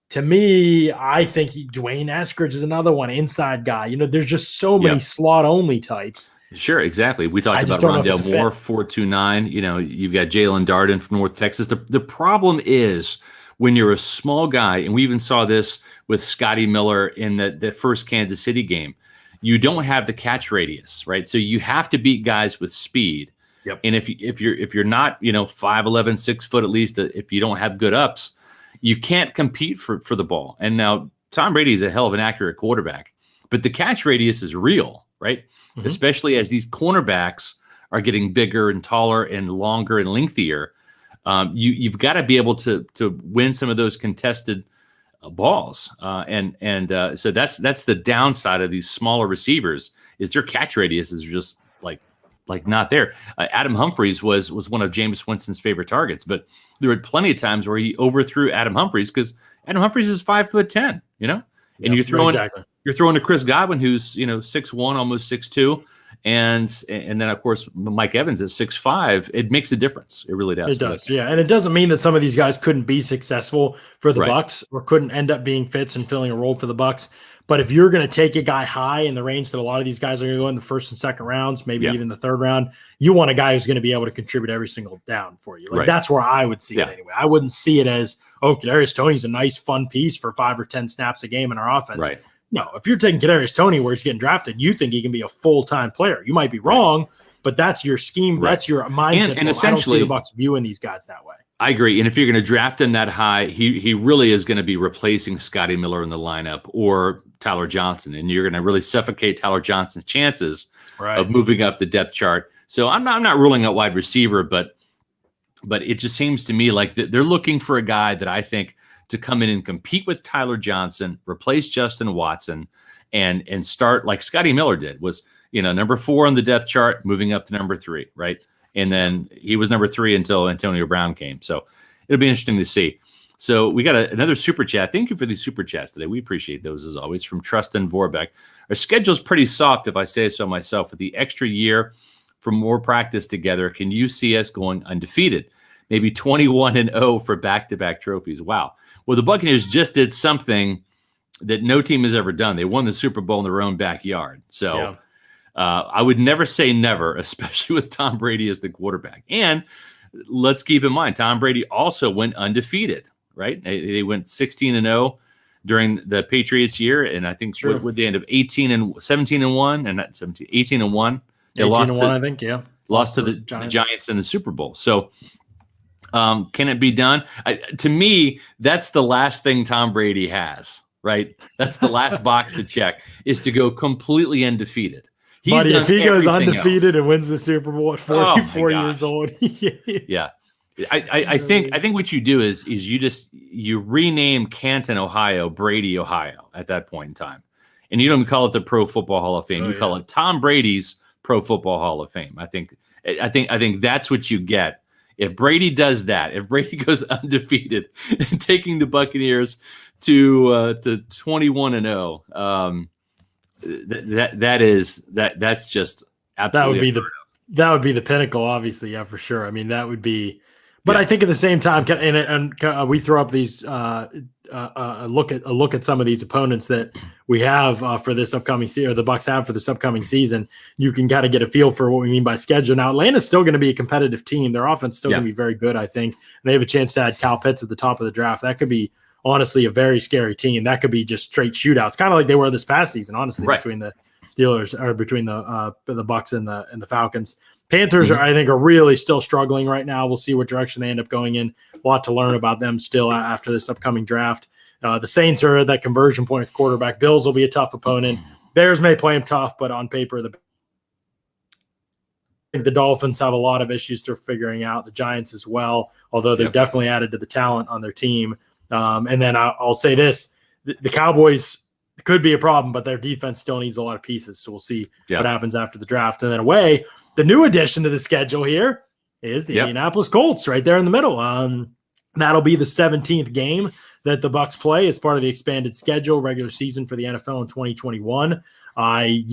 to me, I think Dwayne Eskridge is another one, inside guy. You know, there's just so many slot-only types. Sure, exactly. We talked about Rondale Moore, 4.29. You know, you've got Jalen Darden from North Texas. The problem is when you're a small guy, and we even saw this with Scotty Miller in the first Kansas City game, you don't have the catch radius, right? So you have to beat guys with speed. Yep. And if you're not, 5'11", 6 foot at least, if you don't have good ups, you can't compete for the ball. And now Tom Brady is a hell of an accurate quarterback, but the catch radius is real, right? Mm-hmm. Especially as these cornerbacks are getting bigger and taller and longer and lengthier. You've got to be able to win some of those contested balls. So that's the downside of these smaller receivers, is their catch radius is just like not there. Adam Humphries was one of Jameis Winston's favorite targets, but there were plenty of times where he overthrew Adam Humphries because Adam Humphries is 5'10", and you're throwing to Chris Godwin, who's 6'1", almost 6'2", and then of course Mike Evans is 6'5". It makes a difference. It really does. It does, yeah. And it doesn't mean that some of these guys couldn't be successful for the Bucs or couldn't end up being fits and filling a role for the Bucs. But if you're going to take a guy high in the range that a lot of these guys are going to go in the first and second rounds, maybe even the third round, you want a guy who's going to be able to contribute every single down for you. That's where I would see it anyway. I wouldn't see it as, Kadarius Toney's a nice, fun piece for 5 or 10 snaps a game in our offense. Right. No, if you're taking Kadarius Toney where he's getting drafted, you think he can be a full-time player. You might be wrong, but that's your scheme. Right. That's your mindset. And essentially, I don't see the Bucs viewing these guys that way. I agree. And if you're going to draft him that high, he really is going to be replacing Scotty Miller in the lineup or Tyler Johnson. And you're going to really suffocate Tyler Johnson's chances of moving up the depth chart. So I'm not ruling out wide receiver, but it just seems to me like they're looking for a guy that I think to come in and compete with Tyler Johnson, replace Justin Watson, and start like Scotty Miller did, was number 4 on the depth chart, moving up to number 3, right? And then he was number 3 until Antonio Brown came. So it'll be interesting to see. So we got another super chat. Thank you for these super chats today. We appreciate those as always, from Trustin Vorbeck. Our schedule's pretty soft, if I say so myself. With the extra year for more practice together, can you see us going undefeated? Maybe 21-0 for back-to-back trophies. Wow. Well, the Buccaneers just did something that no team has ever done. They won the Super Bowl in their own backyard. So I would never say never, especially with Tom Brady as the quarterback. And let's keep in mind, Tom Brady also went undefeated, right? They went 16-0 during the Patriots year, and I think with the end of 17-1, and not 17, 18-1. They lost to, I think, lost to the Giants in the Super Bowl. So can it be done? To me, that's the last thing Tom Brady has, right? That's the last box to check, is to go completely undefeated. Buddy, if he goes undefeated and wins the Super Bowl at 44 years old, I think what you do is you rename Canton, Ohio, Brady, Ohio at that point in time, and you don't call it the Pro Football Hall of Fame. You call it Tom Brady's Pro Football Hall of Fame. I think that's what you get if Brady does that. If Brady goes undefeated and taking the Buccaneers to 21-0. That's just absolutely that would be the pinnacle, obviously, for sure. I mean, that would be, But I think at the same time, and we throw up these a look at some of these opponents that we have for this upcoming season, or the Bucs have for this upcoming season. You can kind of get a feel for what we mean by schedule. Now, Atlanta's still going to be a competitive team. Their offense is still going to be very good, I think. And they have a chance to add Kyle Pitts at the top of the draft. That could be honestly a very scary team. That could be just straight shootouts, kind of like they were this past season, honestly, between the Steelers or between the Bucs and the Falcons. Panthers I think are really still struggling right now. We'll see what direction they end up going in. A lot to learn about them still after this upcoming draft. The Saints are at that conversion point with quarterback. Bills will be a tough opponent. Bears may play them tough, but on paper, the Dolphins have a lot of issues they're figuring out. The Giants as well, although they've definitely added to the talent on their team. And then I'll say this, the Cowboys could be a problem, but their defense still needs a lot of pieces. So we'll see what happens after the draft. And then away, the new addition to the schedule here is the Indianapolis Colts right there in the middle. That'll be the 17th game that the Bucs play as part of the expanded schedule regular season for the NFL in 2021. I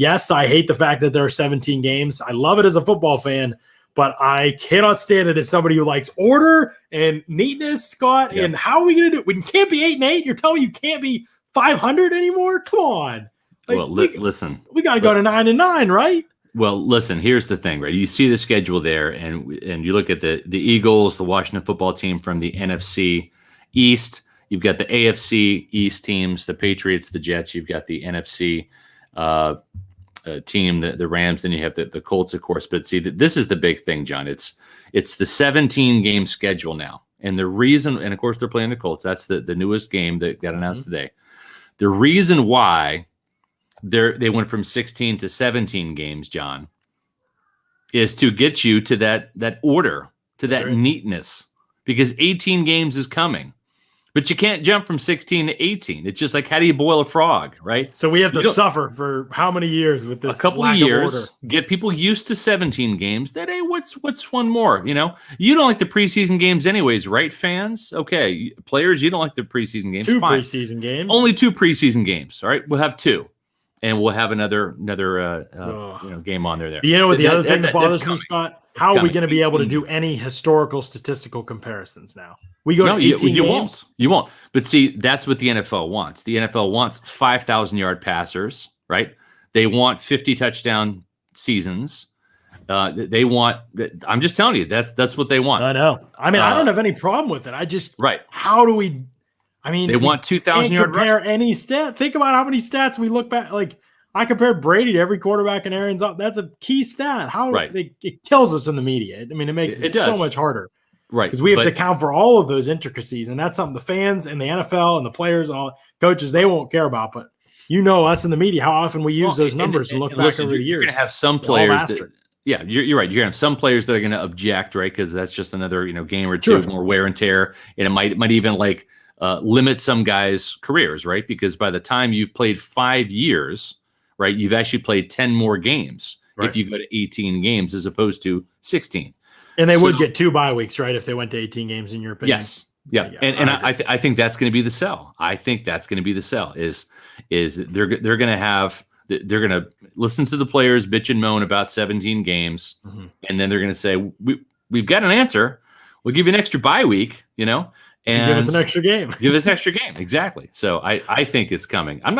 hate the fact that there are 17 games. I love it as a football fan, but I cannot stand it as somebody who likes order and neatness, Scott. And how are we going to do it? We can't be 8-8. You're telling me you can't be 500 anymore? Come on. Listen. We got to go to 9-9, right? Well, listen, here's the thing, right? You see the schedule there, and you look at the Eagles, the Washington football team from the NFC East. You've got the AFC East teams, the Patriots, the Jets. You've got the NFC team, the Rams. Then you have the Colts, of course. But see, this is the big thing, John. It's the 17-game schedule now. And the reason, and of course they're playing the Colts. That's the newest game that got announced today. The reason why they went from 16 to 17 games, John, is to get you to that order, to that neatness, because 18 games is coming. But you can't jump from 16 to 18. It's just like, how do you boil a frog, right? So we have to suffer for how many years with this? A couple of years. Get people used to 17 games. That, hey, what's one more? You know, you don't like the preseason games anyways, right, fans? Okay, players, you don't like the preseason games. Two preseason games. Only 2 preseason games. All right, we'll have 2. And we'll have another game on there. You know what the other thing that bothers me, Scott? How are we going to be able to do any historical statistical comparisons now? We go to 18 games? You won't. But see, that's what the NFL wants. The NFL wants 5,000-yard passers, right? They want 50 touchdown seasons. They want. I'm just telling you, that's what they want. I know. I mean, I don't have any problem with it. I just How do we? I mean, they want 2,000-yard compare any stat. Think about how many stats we look back. Like I compared Brady to every quarterback in Arians. That's a key stat. It kills us in the media. I mean, it makes it so much harder. Right. Because we have to account for all of those intricacies. And that's something the fans and the NFL and the players, all coaches, they won't care about. But you know us in the media, how often we use those numbers and look back over the years. You're going to have some players you're right. You're going to have some players that are going to object, right? Because that's just another game or two more wear and tear. And it might even limit some guys' careers, right? Because by the time you've played 5 years, right, you've actually played 10 more games if you go to 18 games as opposed to 16. And they would get 2 bye weeks, right, if they went to 18 games, in your opinion? Yes. Yeah. I think that's going to be the sell. I think that's going to be the sell is they're going to listen to the players bitch and moan about 17 games, and then they're going to say, we've got an answer. We'll give you an extra bye week, and give us an extra game. Give us an extra game. Exactly. So I think it's coming. I'm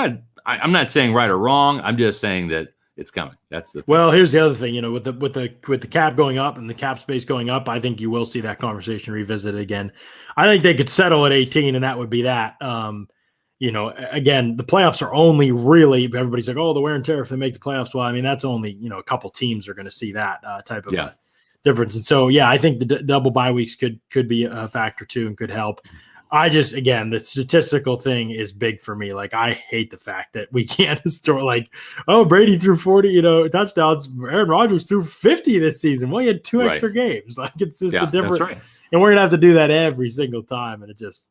not saying right or wrong. I'm just saying that it's coming. That's the Well, here's the other thing, with the cap going up and the cap space going up, I think you will see that conversation revisited again. I think they could settle at 18, and that would be that. Again, the playoffs are only really, everybody's like, oh, the wear and tear if they make the playoffs. Well, I mean, that's only, a couple teams are going to see that type of difference. And so, I think the double bye weeks could be a factor too and could help. I just, again, the statistical thing is big for me. Like, I hate the fact that we can't store Brady threw 40, touchdowns. Aaron Rodgers threw 50 this season. Well, he had 2 extra games. Like, it's just a different. That's right. And we're going to have to do that every single time. And it's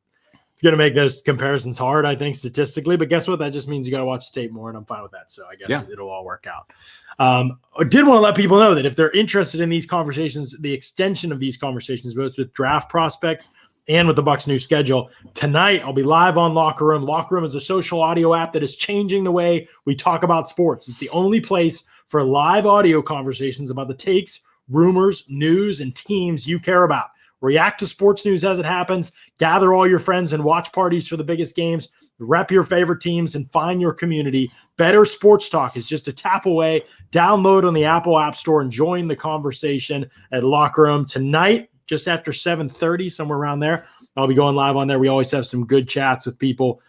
going to make those comparisons hard, I think, statistically. But guess what? That just means you got to watch the tape more, and I'm fine with that. So I guess it'll all work out. I did want to let people know that if they're interested in these conversations, the extension of these conversations, both with draft prospects and with the Bucs' new schedule, tonight I'll be live on Locker Room. Locker Room is a social audio app that is changing the way we talk about sports. It's the only place for live audio conversations about the takes, rumors, news, and teams you care about. react to sports news as it happens, gather all your friends and watch parties for the biggest games, rep your favorite teams, and find your community. Better Sports Talk is just a tap away. Download on the Apple App Store and join the conversation at Locker Room tonight, just after 7:30, somewhere around there. I'll be going live on there. We always have some good chats with people,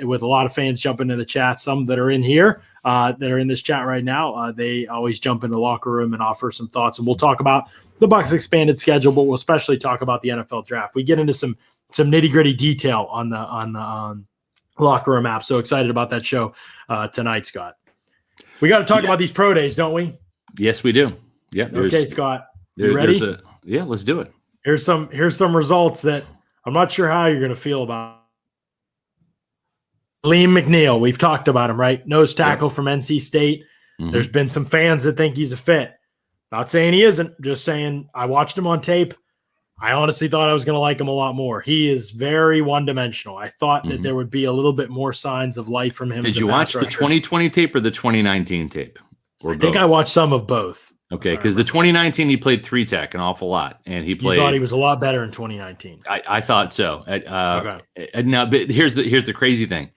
with a lot of fans jumping in the chat. Some that are in here, that are in this chat right now, they always jump into Locker Room and offer some thoughts. And we'll talk about the Bucs' expanded schedule, but we'll especially talk about the NFL draft. We get into some nitty-gritty detail on the Locker Room app. So excited about that show tonight, Scott. We got to talk about these pro days, don't we? Yes, we do. Yeah. Okay, Scott. You ready? Yeah, let's do it. Here's some results that I'm not sure how you're going to feel about. Liam McNeil, we've talked about him, right? Nose tackle from NC State. Mm-hmm. There's been some fans that think he's a fit. Not saying he isn't, just saying I watched him on tape. I honestly thought I was going to like him a lot more. He is very one-dimensional. I thought that there would be a little bit more signs of life from him. Did you watch the 2020 tape or the 2019 tape? I think I watched some of both. Okay, because the 2019 he played 3-tech an awful lot, and he played. You thought he was a lot better in 2019. I thought so. Okay. Now, but here's the crazy thing.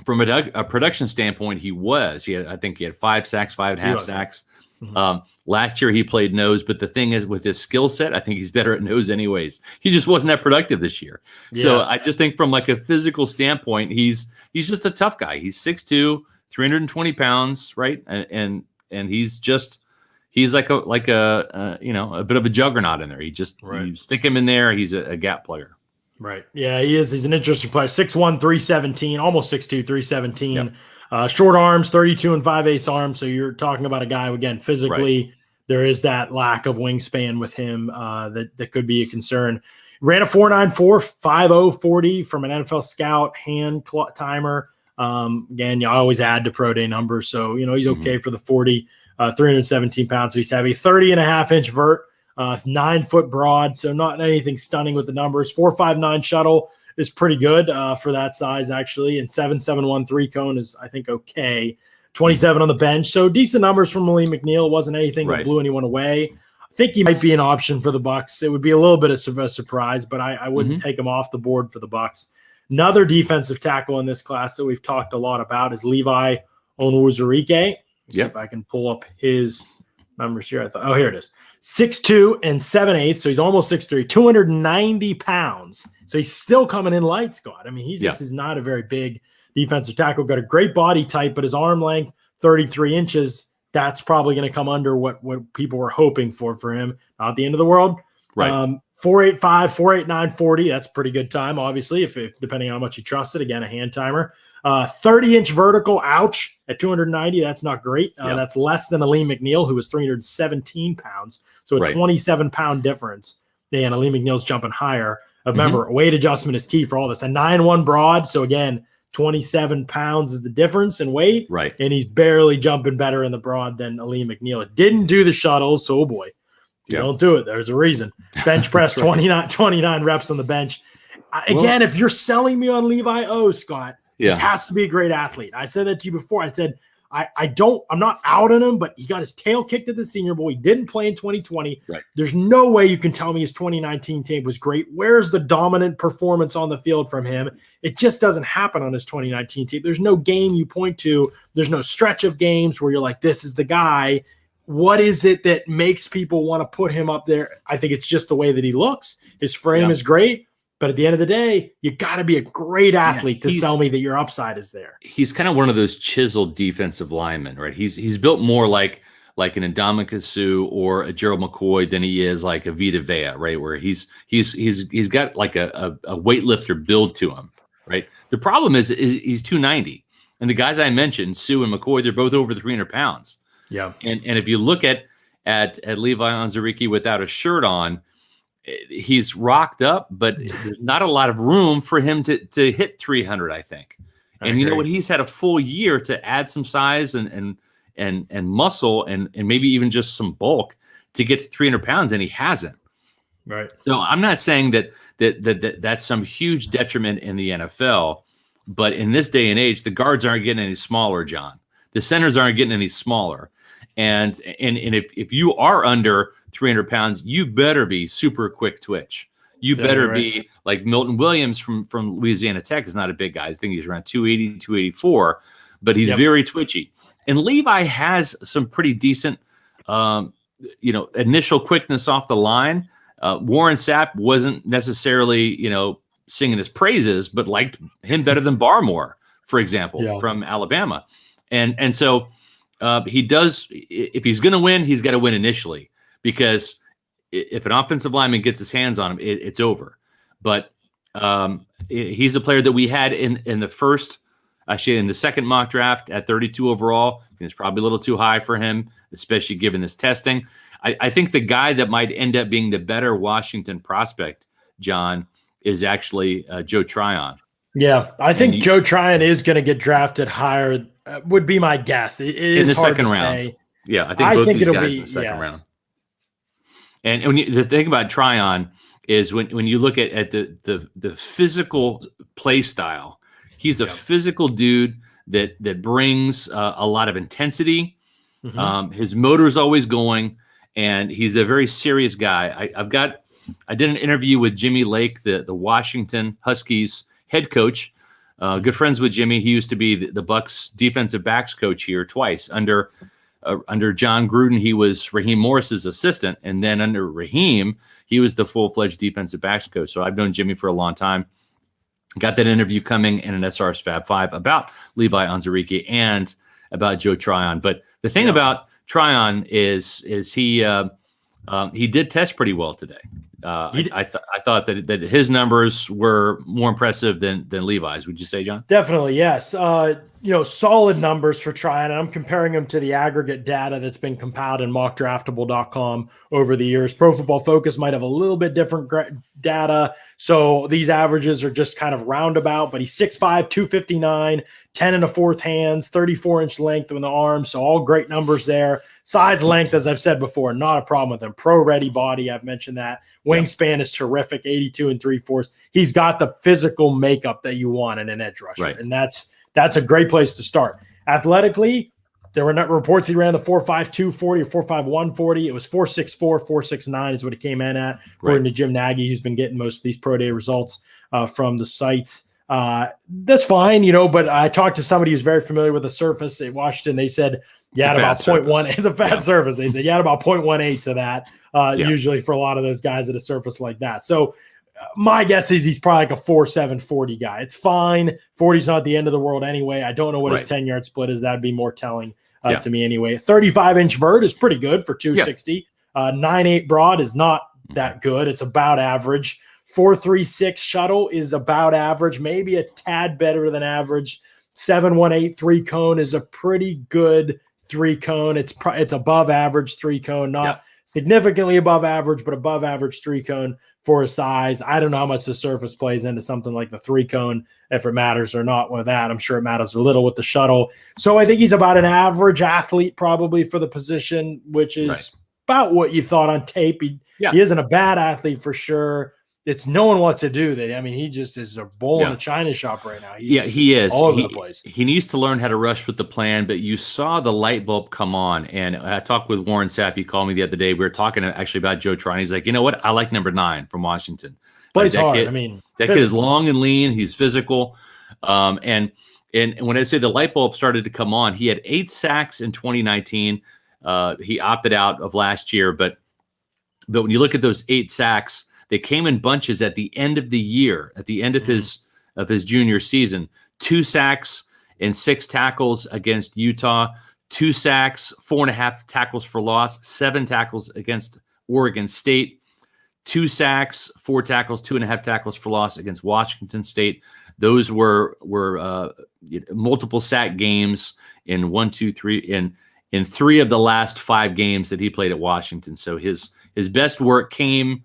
From a production standpoint, I think he had 5 sacks, 5.5 sacks. Mm-hmm. Last year he played nose, but the thing is, with his skill set, I think he's better at nose anyways. He just wasn't that productive this year. Yeah. So I just think from like a physical standpoint, he's just a tough guy. He's 6'2", 320 pounds, right? And he's like a bit of a juggernaut in there. You stick him in there, he's a gap player. Right. Yeah, he is. He's an interesting player. 6'1", 317, almost 6'2", 317. Yep. Short arms, 32 and 5/8 arms. So you're talking about a guy, again, physically, there is that lack of wingspan with him that could be a concern. Ran a 4.94, 5.0 40 from an NFL scout, hand timer. Again, you always add to pro day numbers. So, he's okay for the 40, 317 pounds. So he's heavy, 30.5-inch vert. 9 foot broad, so not anything stunning with the numbers. 4.59 shuttle is pretty good for that size, actually, and 7.713 cone is, I think, okay. 27 on the bench, so decent numbers from Malik McNeil. Wasn't anything that blew anyone away. I think he might be an option for the Bucs. It would be a little bit of a surprise, but I wouldn't take him off the board for the Bucs. Another defensive tackle in this class that we've talked a lot about is Levi Onwuzurike. See if I can pull up his numbers here. Here it is. 6'2" and 7/8, so he's almost 6'3", 290 pounds. So he's still coming in light, Scott. I mean, he just is not a very big defensive tackle. Got a great body type, but his arm length, 33 inches, that's probably going to come under what people were hoping for him. Not the end of the world. Right. 4.85, 4.89, 40. That's a pretty good time, obviously, if depending on how much you trust it. Again, a hand timer. 30-inch vertical, ouch, at 290. That's not great. That's less than Aleem McNeil, who was 317 pounds. So a 27-pound difference. And Aleem McNeil's jumping higher. Remember, weight adjustment is key for all this. A 9'1" broad. So, again, 27 pounds is the difference in weight. Right. And he's barely jumping better in the broad than Aleem McNeil. It didn't do the shuttles, so, oh boy. If you don't do it, there's a reason. Bench press, 29 reps on the bench. Again, if you're selling me on Levi Scott, he has to be a great athlete. I said that to you before. I said, I'm not out on him, but he got his tail kicked at the Senior Bowl. He didn't play in 2020. Right. There's no way you can tell me his 2019 tape was great. Where's the dominant performance on the field from him? It just doesn't happen on his 2019 tape. There's no game you point to. There's no stretch of games where you're like, this is the guy. What is it that makes people want to put him up there? I think it's just the way that he looks. His frame is great. But at the end of the day, you got to be a great athlete to sell me that your upside is there. He's kind of one of those chiseled defensive linemen, right? He's built more like an Ndamukong Suh or a Gerald McCoy than he is like a Vita Vea, right? Where he's got like a weightlifter build to him, right? The problem is he's 290, and the guys I mentioned, Suh and McCoy, they're both over 300 pounds. Yeah, and if you look at Levi Onwuzurike without a shirt on, he's rocked up, but there's not a lot of room for him to hit 300, I think. And you know what? He's had a full year to add some size and muscle and maybe even just some bulk to get to 300 pounds, and he hasn't. Right. So I'm not saying that's some huge detriment in the NFL, but in this day and age, the guards aren't getting any smaller, John. The centers aren't getting any smaller. And if you are under 300 pounds, you better be super quick twitch. You better be like Milton Williams from Louisiana Tech is not a big guy. I think he's around 280, 284, but he's very twitchy. And Levi has some pretty decent, initial quickness off the line. Warren Sapp wasn't necessarily, singing his praises, but liked him better than Barmore, for example, from Alabama. And so he does, if he's going to win, he's got to win initially, because if an offensive lineman gets his hands on him, it's over. But he's a player that we had in the second mock draft at 32 overall. It's probably a little too high for him, especially given this testing. I think the guy that might end up being the better Washington prospect, John, is actually Joe Tryon. Yeah, I think Joe Tryon is going to get drafted higher, would be my guess. It is in the hard second to round. say. Yeah, I think both these guys in the second round. And the thing about Tryon is when you look at the physical play style, he's a physical dude that brings a lot of intensity. His motor is always going, and he's a very serious guy. I did an interview with Jimmy Lake, the Washington Huskies head coach. Good friends with Jimmy. He used to be the Bucs defensive backs coach here twice. Under John Gruden, he was Raheem Morris's assistant, and then under Raheem, he was the full-fledged defensive backs coach. So I've known Jimmy for a long time. Got that interview coming in an SR's Fab 5 about Levi Onwuzurike and about Joe Tryon. But the thing about Tryon is he did test pretty well today. I thought that his numbers were more impressive than Levi's. Would you say, John? Definitely, yes. Solid numbers for Tryon. And I'm comparing them to the aggregate data that's been compiled in mockdraftable.com over the years. Pro Football Focus might have a little bit different data. So these averages are just kind of roundabout, but he's 6'5", 259, 10 1/4 hands, 34-inch length in the arms. So all great numbers there. Size, length, as I've said before, not a problem with him. Pro-ready body, I've mentioned that. Wingspan is terrific, 82 3/4. He's got the physical makeup that you want in an edge rusher. Right. And that's a great place to start. Athletically, there were not reports he ran the 4.52 40 or 4.51 40. It was 4.64, 4.69 is what he came in at, according to Jim Nagy, who's been getting most of these pro day results from the sites. That's fine, but I talked to somebody who's very familiar with the surface at Washington. They said, at about 0.1. It's a fast surface. They said, at about 0.18 to that, usually for a lot of those guys at a surface like that. So my guess is he's probably like a 4.7 40 guy. It's fine. 40's not the end of the world anyway. I don't know what his 10-yard split is. That'd be more telling to me anyway. 35-inch vert is pretty good for 260. 9.8 broad is not that good. It's about average. 4.36 shuttle is about average, maybe a tad better than average. 7.18 three cone is a pretty good three cone. It's above average three cone, not significantly above average, but above average three cone for a size. I don't know how much the surface plays into something like the three cone, if it matters or not with that. I'm sure it matters a little with the shuttle. So I think he's about an average athlete probably for the position, which is about what you thought on tape. He isn't a bad athlete for sure. It's knowing what to do. He just is a bull in a china shop right now. He is all over the place. He needs to learn how to rush with the plan, but you saw the light bulb come on. And I talked with Warren Sapp. He called me the other day. We were talking actually about Joe Tryon. He's like, you know what? I like number 9 from Washington. Plays hard. That kid is long and lean. He's physical. And when I say the light bulb started to come on, he had 8 sacks in 2019. He opted out of last year, but when you look at those 8 sacks, they came in bunches at the end of the year, at the end of his junior season. 2 sacks and 6 tackles against Utah, 2 sacks, 4.5 tackles for loss, 7 tackles against Oregon State, 2 sacks, 4 tackles, 2.5 tackles for loss against Washington State. Those were multiple sack games in 1, 2, 3 in 3 of the last 5 games that he played at Washington. So his best work came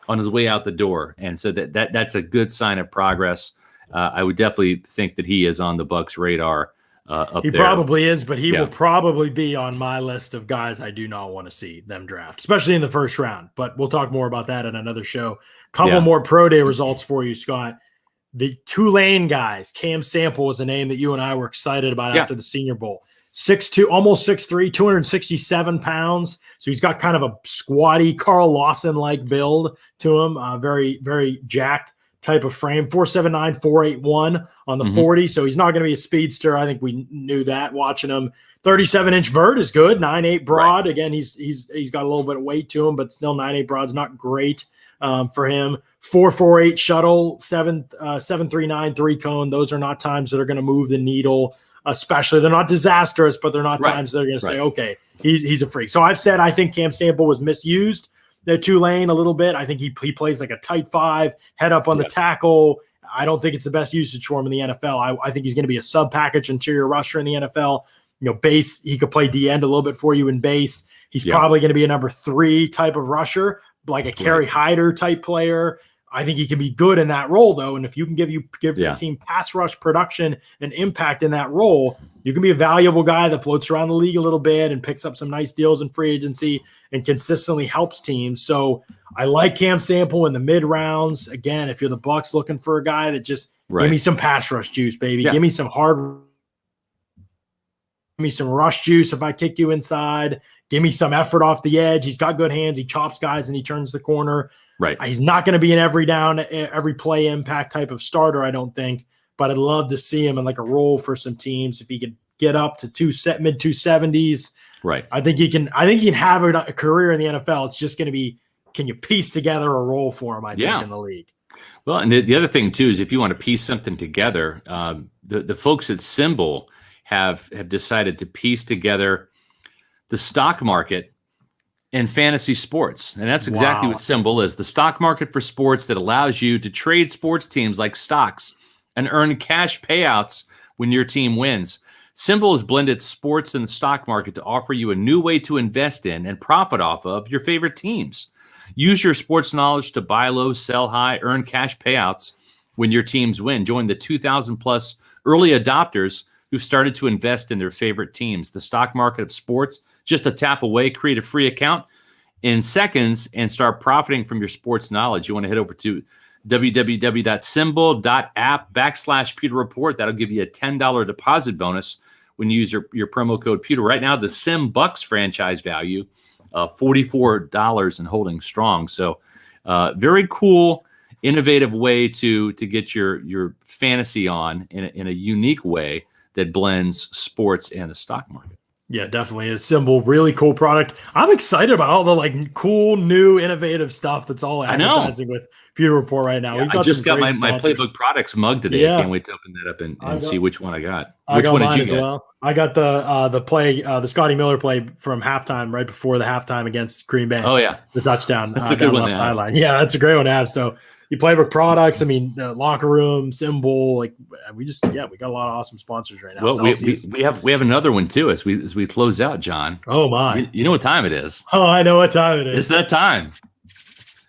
on his way out the door. And so that's a good sign of progress. I would definitely think that he is on the Bucs radar up there. He probably is, but he will probably be on my list of guys I do not want to see them draft, especially in the first round. But we'll talk more about that in another show. Couple more pro day results for you, Scott. The Tulane guys, Cam Sample was a name that you and I were excited about after the Senior Bowl. 6'2", almost 6'3", 267 pounds. So he's got kind of a squatty Carl Lawson-like build to him. Very, very jacked type of frame. 4'7", 4'8", on the 40. So he's not going to be a speedster. I think we knew that watching him. 37-inch vert is good. 9'8" broad. Right. Again, he's got a little bit of weight to him, but still 9'8" broad's not great for him. 4.48 shuttle, 7.39 3-cone. Those are not times that are going to move the needle. Especially, they're not disastrous, but they're not times they're going to say, okay, he's a freak. So I've said I think Cam Sample was misused at Tulane a little bit. I think he plays like a tight 5, head up on the tackle. I don't think it's the best usage for him in the NFL. I think he's going to be a sub-package interior rusher in the NFL. Base, he could play D-end a little bit for you in base. He's probably going to be a number 3 type of rusher, like a Kerry Hyder type player. I think he can be good in that role, though. And if you can give the team pass rush production and impact in that role, you can be a valuable guy that floats around the league a little bit and picks up some nice deals in free agency and consistently helps teams. So I like Cam Sample in the mid rounds. Again, if you're the Bucs looking for a guy that just give me some pass rush juice, baby. Give me some rush juice if I kick you inside. Give me some effort off the edge. He's got good hands. He chops guys and he turns the corner. Right. He's not going to be an every down, every play impact type of starter, I don't think. But I'd love to see him in like a role for some teams if he could get up to mid 270s. Right. I think he can have a career in the NFL. It's just going to be, can you piece together a role for him? I think in the league. Well, and the other thing too is if you want to piece something together, the folks at Symbol have decided to piece together the stock market and fantasy sports. And that's exactly what Symbol is. The stock market for sports that allows you to trade sports teams like stocks and earn cash payouts when your team wins. Symbol has blended sports and the stock market to offer you a new way to invest in and profit off of your favorite teams. Use your sports knowledge to buy low, sell high, earn cash payouts when your teams win. Join the 2,000 plus early adopters who've started to invest in their favorite teams. The stock market of sports, just a tap away. Create a free account in seconds and start profiting from your sports knowledge. You want to head over to www.symbol.app/Pewter Report. That'll give you a $10 deposit bonus when you use your promo code Pewter. Right now, the Sim Bucs franchise value, $44 and holding strong. So very cool, innovative way to get your fantasy on in a unique way that blends sports and the stock market. Yeah, definitely is. Symbol, really cool product. I'm excited about all the like cool, new, innovative stuff that's all advertising with Pewter Report right now. Yeah, I just got my Playbook Products mug today. I can't wait to open that up and see which one I got. Which one did you get? Well. I got the Scotty Miller play from halftime, right before the halftime against Green Bay. Oh yeah, the touchdown. That's a good one. Sideline. Yeah, that's a great one to have. So you Playbook Products. I mean, the locker room, Symbol. Like we got a lot of awesome sponsors right now. Well, we have another one too as we close out, John. Oh my! You know what time it is? Oh, I know what time it is. It's that time.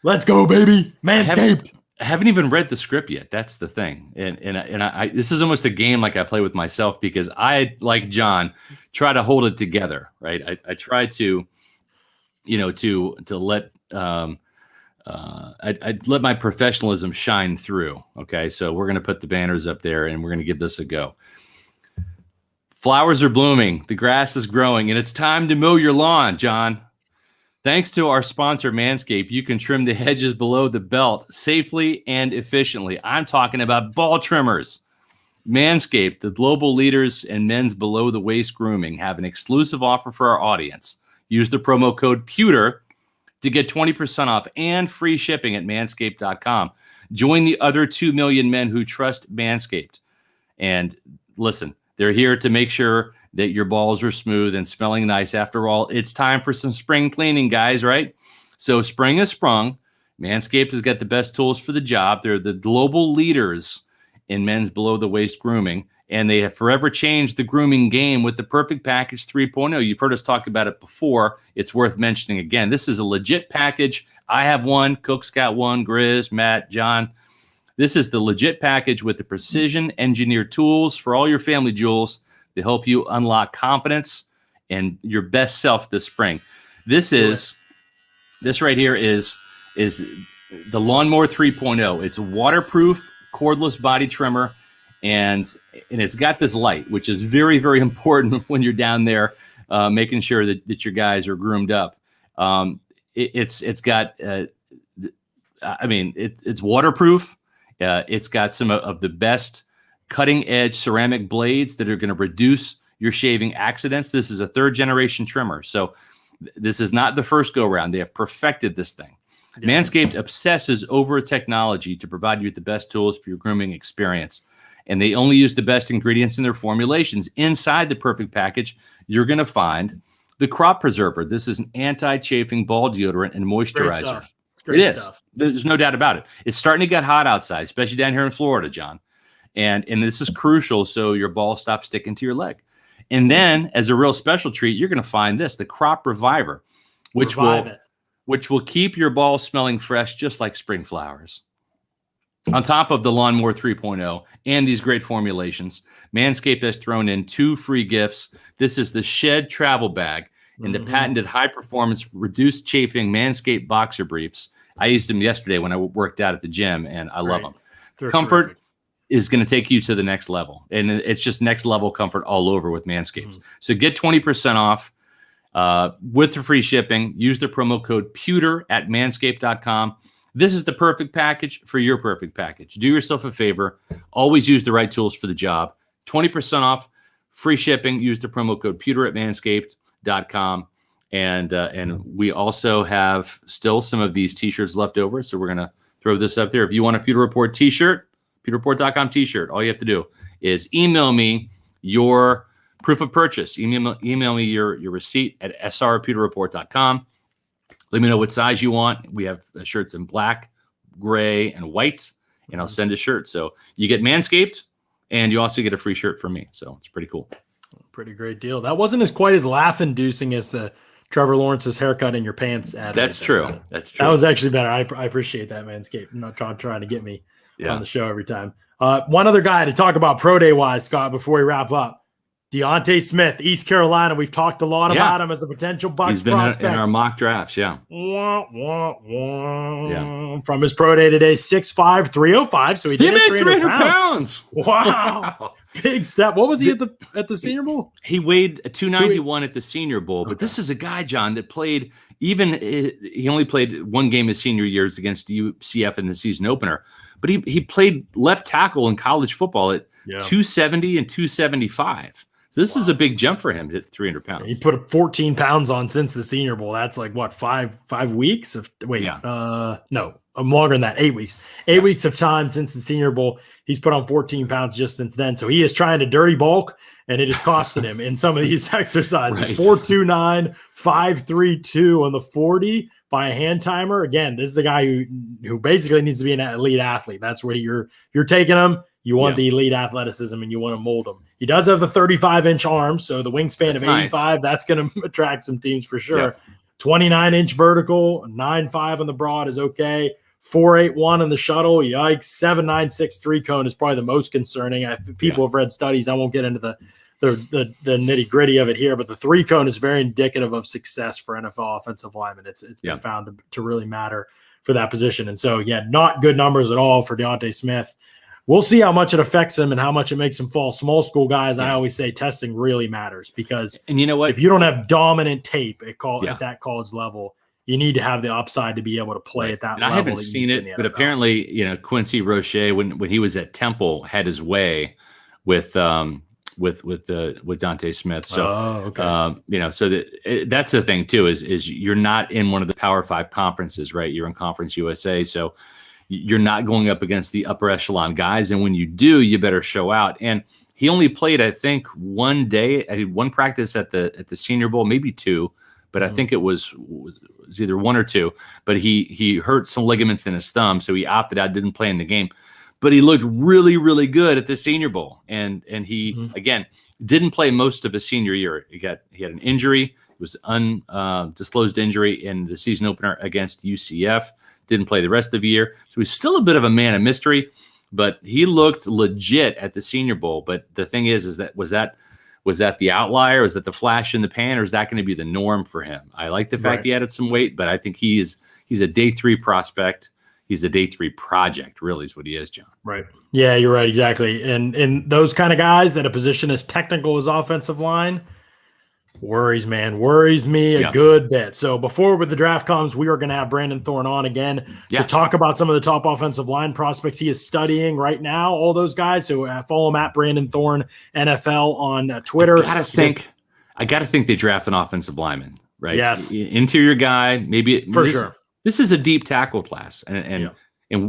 Let's go, baby! Manscaped. I haven't even read the script yet. That's the thing, and I this is almost a game like I play with myself because I, like John, try to hold it together. Right? I try to, to let. I'd let my professionalism shine through. Okay, so we're going to put the banners up there and we're going to give this a go. Flowers are blooming, the grass is growing, and it's time to mow your lawn, John. Thanks to our sponsor, Manscaped, you can trim the hedges below the belt safely and efficiently. I'm talking about ball trimmers. Manscaped, the global leaders in men's below-the-waist grooming, have an exclusive offer for our audience. Use the promo code Pewter to get 20% off and free shipping at manscaped.com. Join the other 2 million men who trust Manscaped. And listen, they're here to make sure that your balls are smooth and smelling nice. After all, it's time for some spring cleaning, guys, right? So spring has sprung. Manscaped has got the best tools for the job. They're the global leaders in men's below-the-waist grooming, and they have forever changed the grooming game with the Perfect Package 3.0. You've heard us talk about it before. It's worth mentioning again. This is a legit package. I have one. Cook's got one. Grizz, Matt, John. This is the legit package with the precision-engineered tools for all your family jewels to help you unlock confidence and your best self this spring. This right here is the Lawnmower 3.0. It's a waterproof, cordless body trimmer. and it's got this light, which is very, very important when you're down there, making sure that your guys are groomed up. It's got, it's waterproof. It's got some of the best cutting edge ceramic blades that are going to reduce your shaving accidents. This is a 3rd generation trimmer. So this is not the first go round. They have perfected this thing. Yeah. Manscaped obsesses over technology to provide you with the best tools for your grooming experience. And they only use the best ingredients in their formulations. Inside the perfect package, you're going to find the Crop Preserver. This is an anti-chafing ball deodorant and moisturizer. It is. There's no doubt about it. It's starting to get hot outside, especially down here in Florida, John. And this is crucial so your balls stop sticking to your leg. And then, as a real special treat, you're going to find this, the Crop Reviver, which will keep your balls smelling fresh, just like spring flowers. On top of the Lawnmower 3.0 and these great formulations, Manscaped has thrown in 2 free gifts. This is the Shed Travel Bag and the patented high-performance, reduced chafing Manscaped boxer briefs. I used them yesterday when I worked out at the gym, and I love them. Comfort terrific. Is going to take you to the next level, and it's just next level comfort all over with Manscaped. So get 20% off with the free shipping. Use the promo code PEWTER at manscaped.com. This is the perfect package for your perfect package. Do yourself a favor. Always use the right tools for the job. 20% off, free shipping. Use the promo code PEWTER at manscaped.com. And we also have still some of these T-shirts left over, so we're going to throw this up there. If you want a Pewter Report T-shirt, pewterreport.com T-shirt, all you have to do is email me your proof of purchase. Email me your receipt at sr@pewterreport.com. Let me know what size you want. We have shirts in black, gray, and white, and I'll send a shirt. So you get Manscaped, and you also get a free shirt from me. So it's pretty cool. Pretty great deal. That wasn't quite as laugh-inducing as the Trevor Lawrence's haircut in your pants ad. That's true. That's true. That was actually better. I appreciate that, Manscaped. I'm not trying to get me on the show every time. One other guy to talk about pro day wise, Scott, before we wrap up. Deontay Smith, East Carolina. We've talked a lot about him as a potential Bucs He's been prospect. In our mock drafts, From his pro day today, 6'5", 305. So he did made 300 pounds. Wow. Big step. What was he at the Senior Bowl? He weighed 291 at the Senior Bowl. But this is a guy, John, that played he only played one game his senior years against UCF in the season opener. But he played left tackle in college football at 270 and 275. So this is a big jump for him at 300 pounds. He put 14 pounds on since the Senior Bowl. That's like what, five weeks of no, longer than that, 8 weeks. 8 weeks of time since the Senior Bowl. He's put on 14 pounds just since then. So he is trying to dirty bulk, and it has costed him in some of these exercises. Right. 429, 532 on the 40 by a hand timer. Again, this is a guy who basically needs to be an elite athlete. That's where you're taking him. You want the elite athleticism, and you want to mold him. He does have the 35-inch arms, so the wingspan of 85, nice. That's going to attract some teams for sure. Yeah. 29-inch vertical, 9.5 on the broad is okay. 4.81 on the shuttle, yikes. 7.963 cone is probably the most concerning. People have read studies. I won't get into the nitty-gritty of it here, but the 3 cone is very indicative of success for NFL offensive linemen. It's been found to really matter for that position. And so, not good numbers at all for Deontay Smith. We'll see how much it affects him and how much it makes him fall. Small school guys, I always say testing really matters because you know what? If you don't have dominant tape at that college level, you need to have the upside to be able to play at that level. I haven't seen it, but apparently, Quincy Roche, when he was at Temple, had his way with Deontay Smith. So, that's the thing too, is you're not in one of the Power 5 conferences, right? You're in Conference USA. So you're not going up against the upper echelon guys. And when you do, you better show out. And he only played, I think, one day. I had one practice at the Senior Bowl, maybe 2, but I think it was either 1 or 2. But he hurt some ligaments in his thumb, so he opted out, didn't play in the game. But he looked really, really good at the Senior Bowl. And he, again, didn't play most of his senior year. He had an injury. It was undisclosed injury in the season opener against UCF. Didn't play the rest of the year. So he's still a bit of a man of mystery, but he looked legit at the Senior Bowl. But the thing is that was that the outlier? Was that the flash in the pan, or is that going to be the norm for him? I like the fact he added some weight, but I think he's a day 3 prospect. he's a day 3 project, really is what he is, John. Right. Yeah, you're right. Exactly. And those kind of guys at a position as technical as offensive line worries me a good bit. So before the draft comes, we are going to have Brandon Thorne on again to talk about some of the top offensive line prospects he is studying right now, all those guys. So follow him at Brandon Thorne NFL on Twitter. I got to think they draft an offensive lineman, right? Yes. Interior guy, maybe. Sure. This is a deep tackle class. And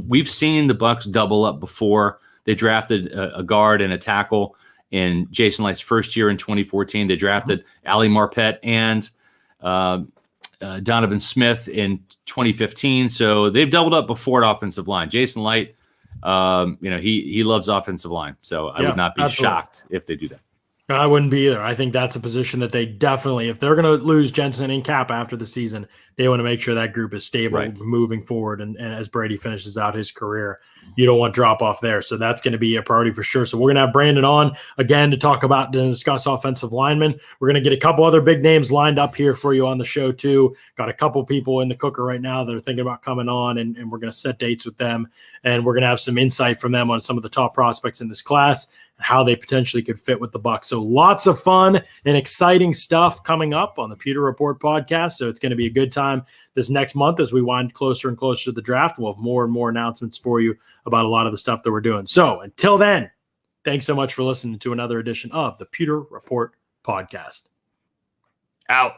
we've seen the Bucs double up before. They drafted a guard and a tackle in Jason Light's first year in 2014. They drafted Ali Marpet and Donovan Smith in 2015. So they've doubled up before at offensive line. Jason Light, he loves offensive line. So I would not be shocked if they do that. I wouldn't be either. I think that's a position that they definitely, if they're going to lose Jensen and Cap after the season, they want to make sure that group is stable moving forward. And as Brady finishes out his career, you don't want drop off there. So that's going to be a priority for sure. So we're going to have Brandon on again to discuss offensive linemen. We're going to get a couple other big names lined up here for you on the show too. Got a couple people in the cooker right now that are thinking about coming on, and we're going to set dates with them. And we're going to have some insight from them on some of the top prospects in this class, how they potentially could fit with the Bucs. So lots of fun and exciting stuff coming up on the Pewter Report podcast. So it's going to be a good time this next month as we wind closer and closer to the draft. We'll have more and more announcements for you about a lot of the stuff that we're doing. So until then, thanks so much for listening to another edition of the Pewter Report podcast. Out.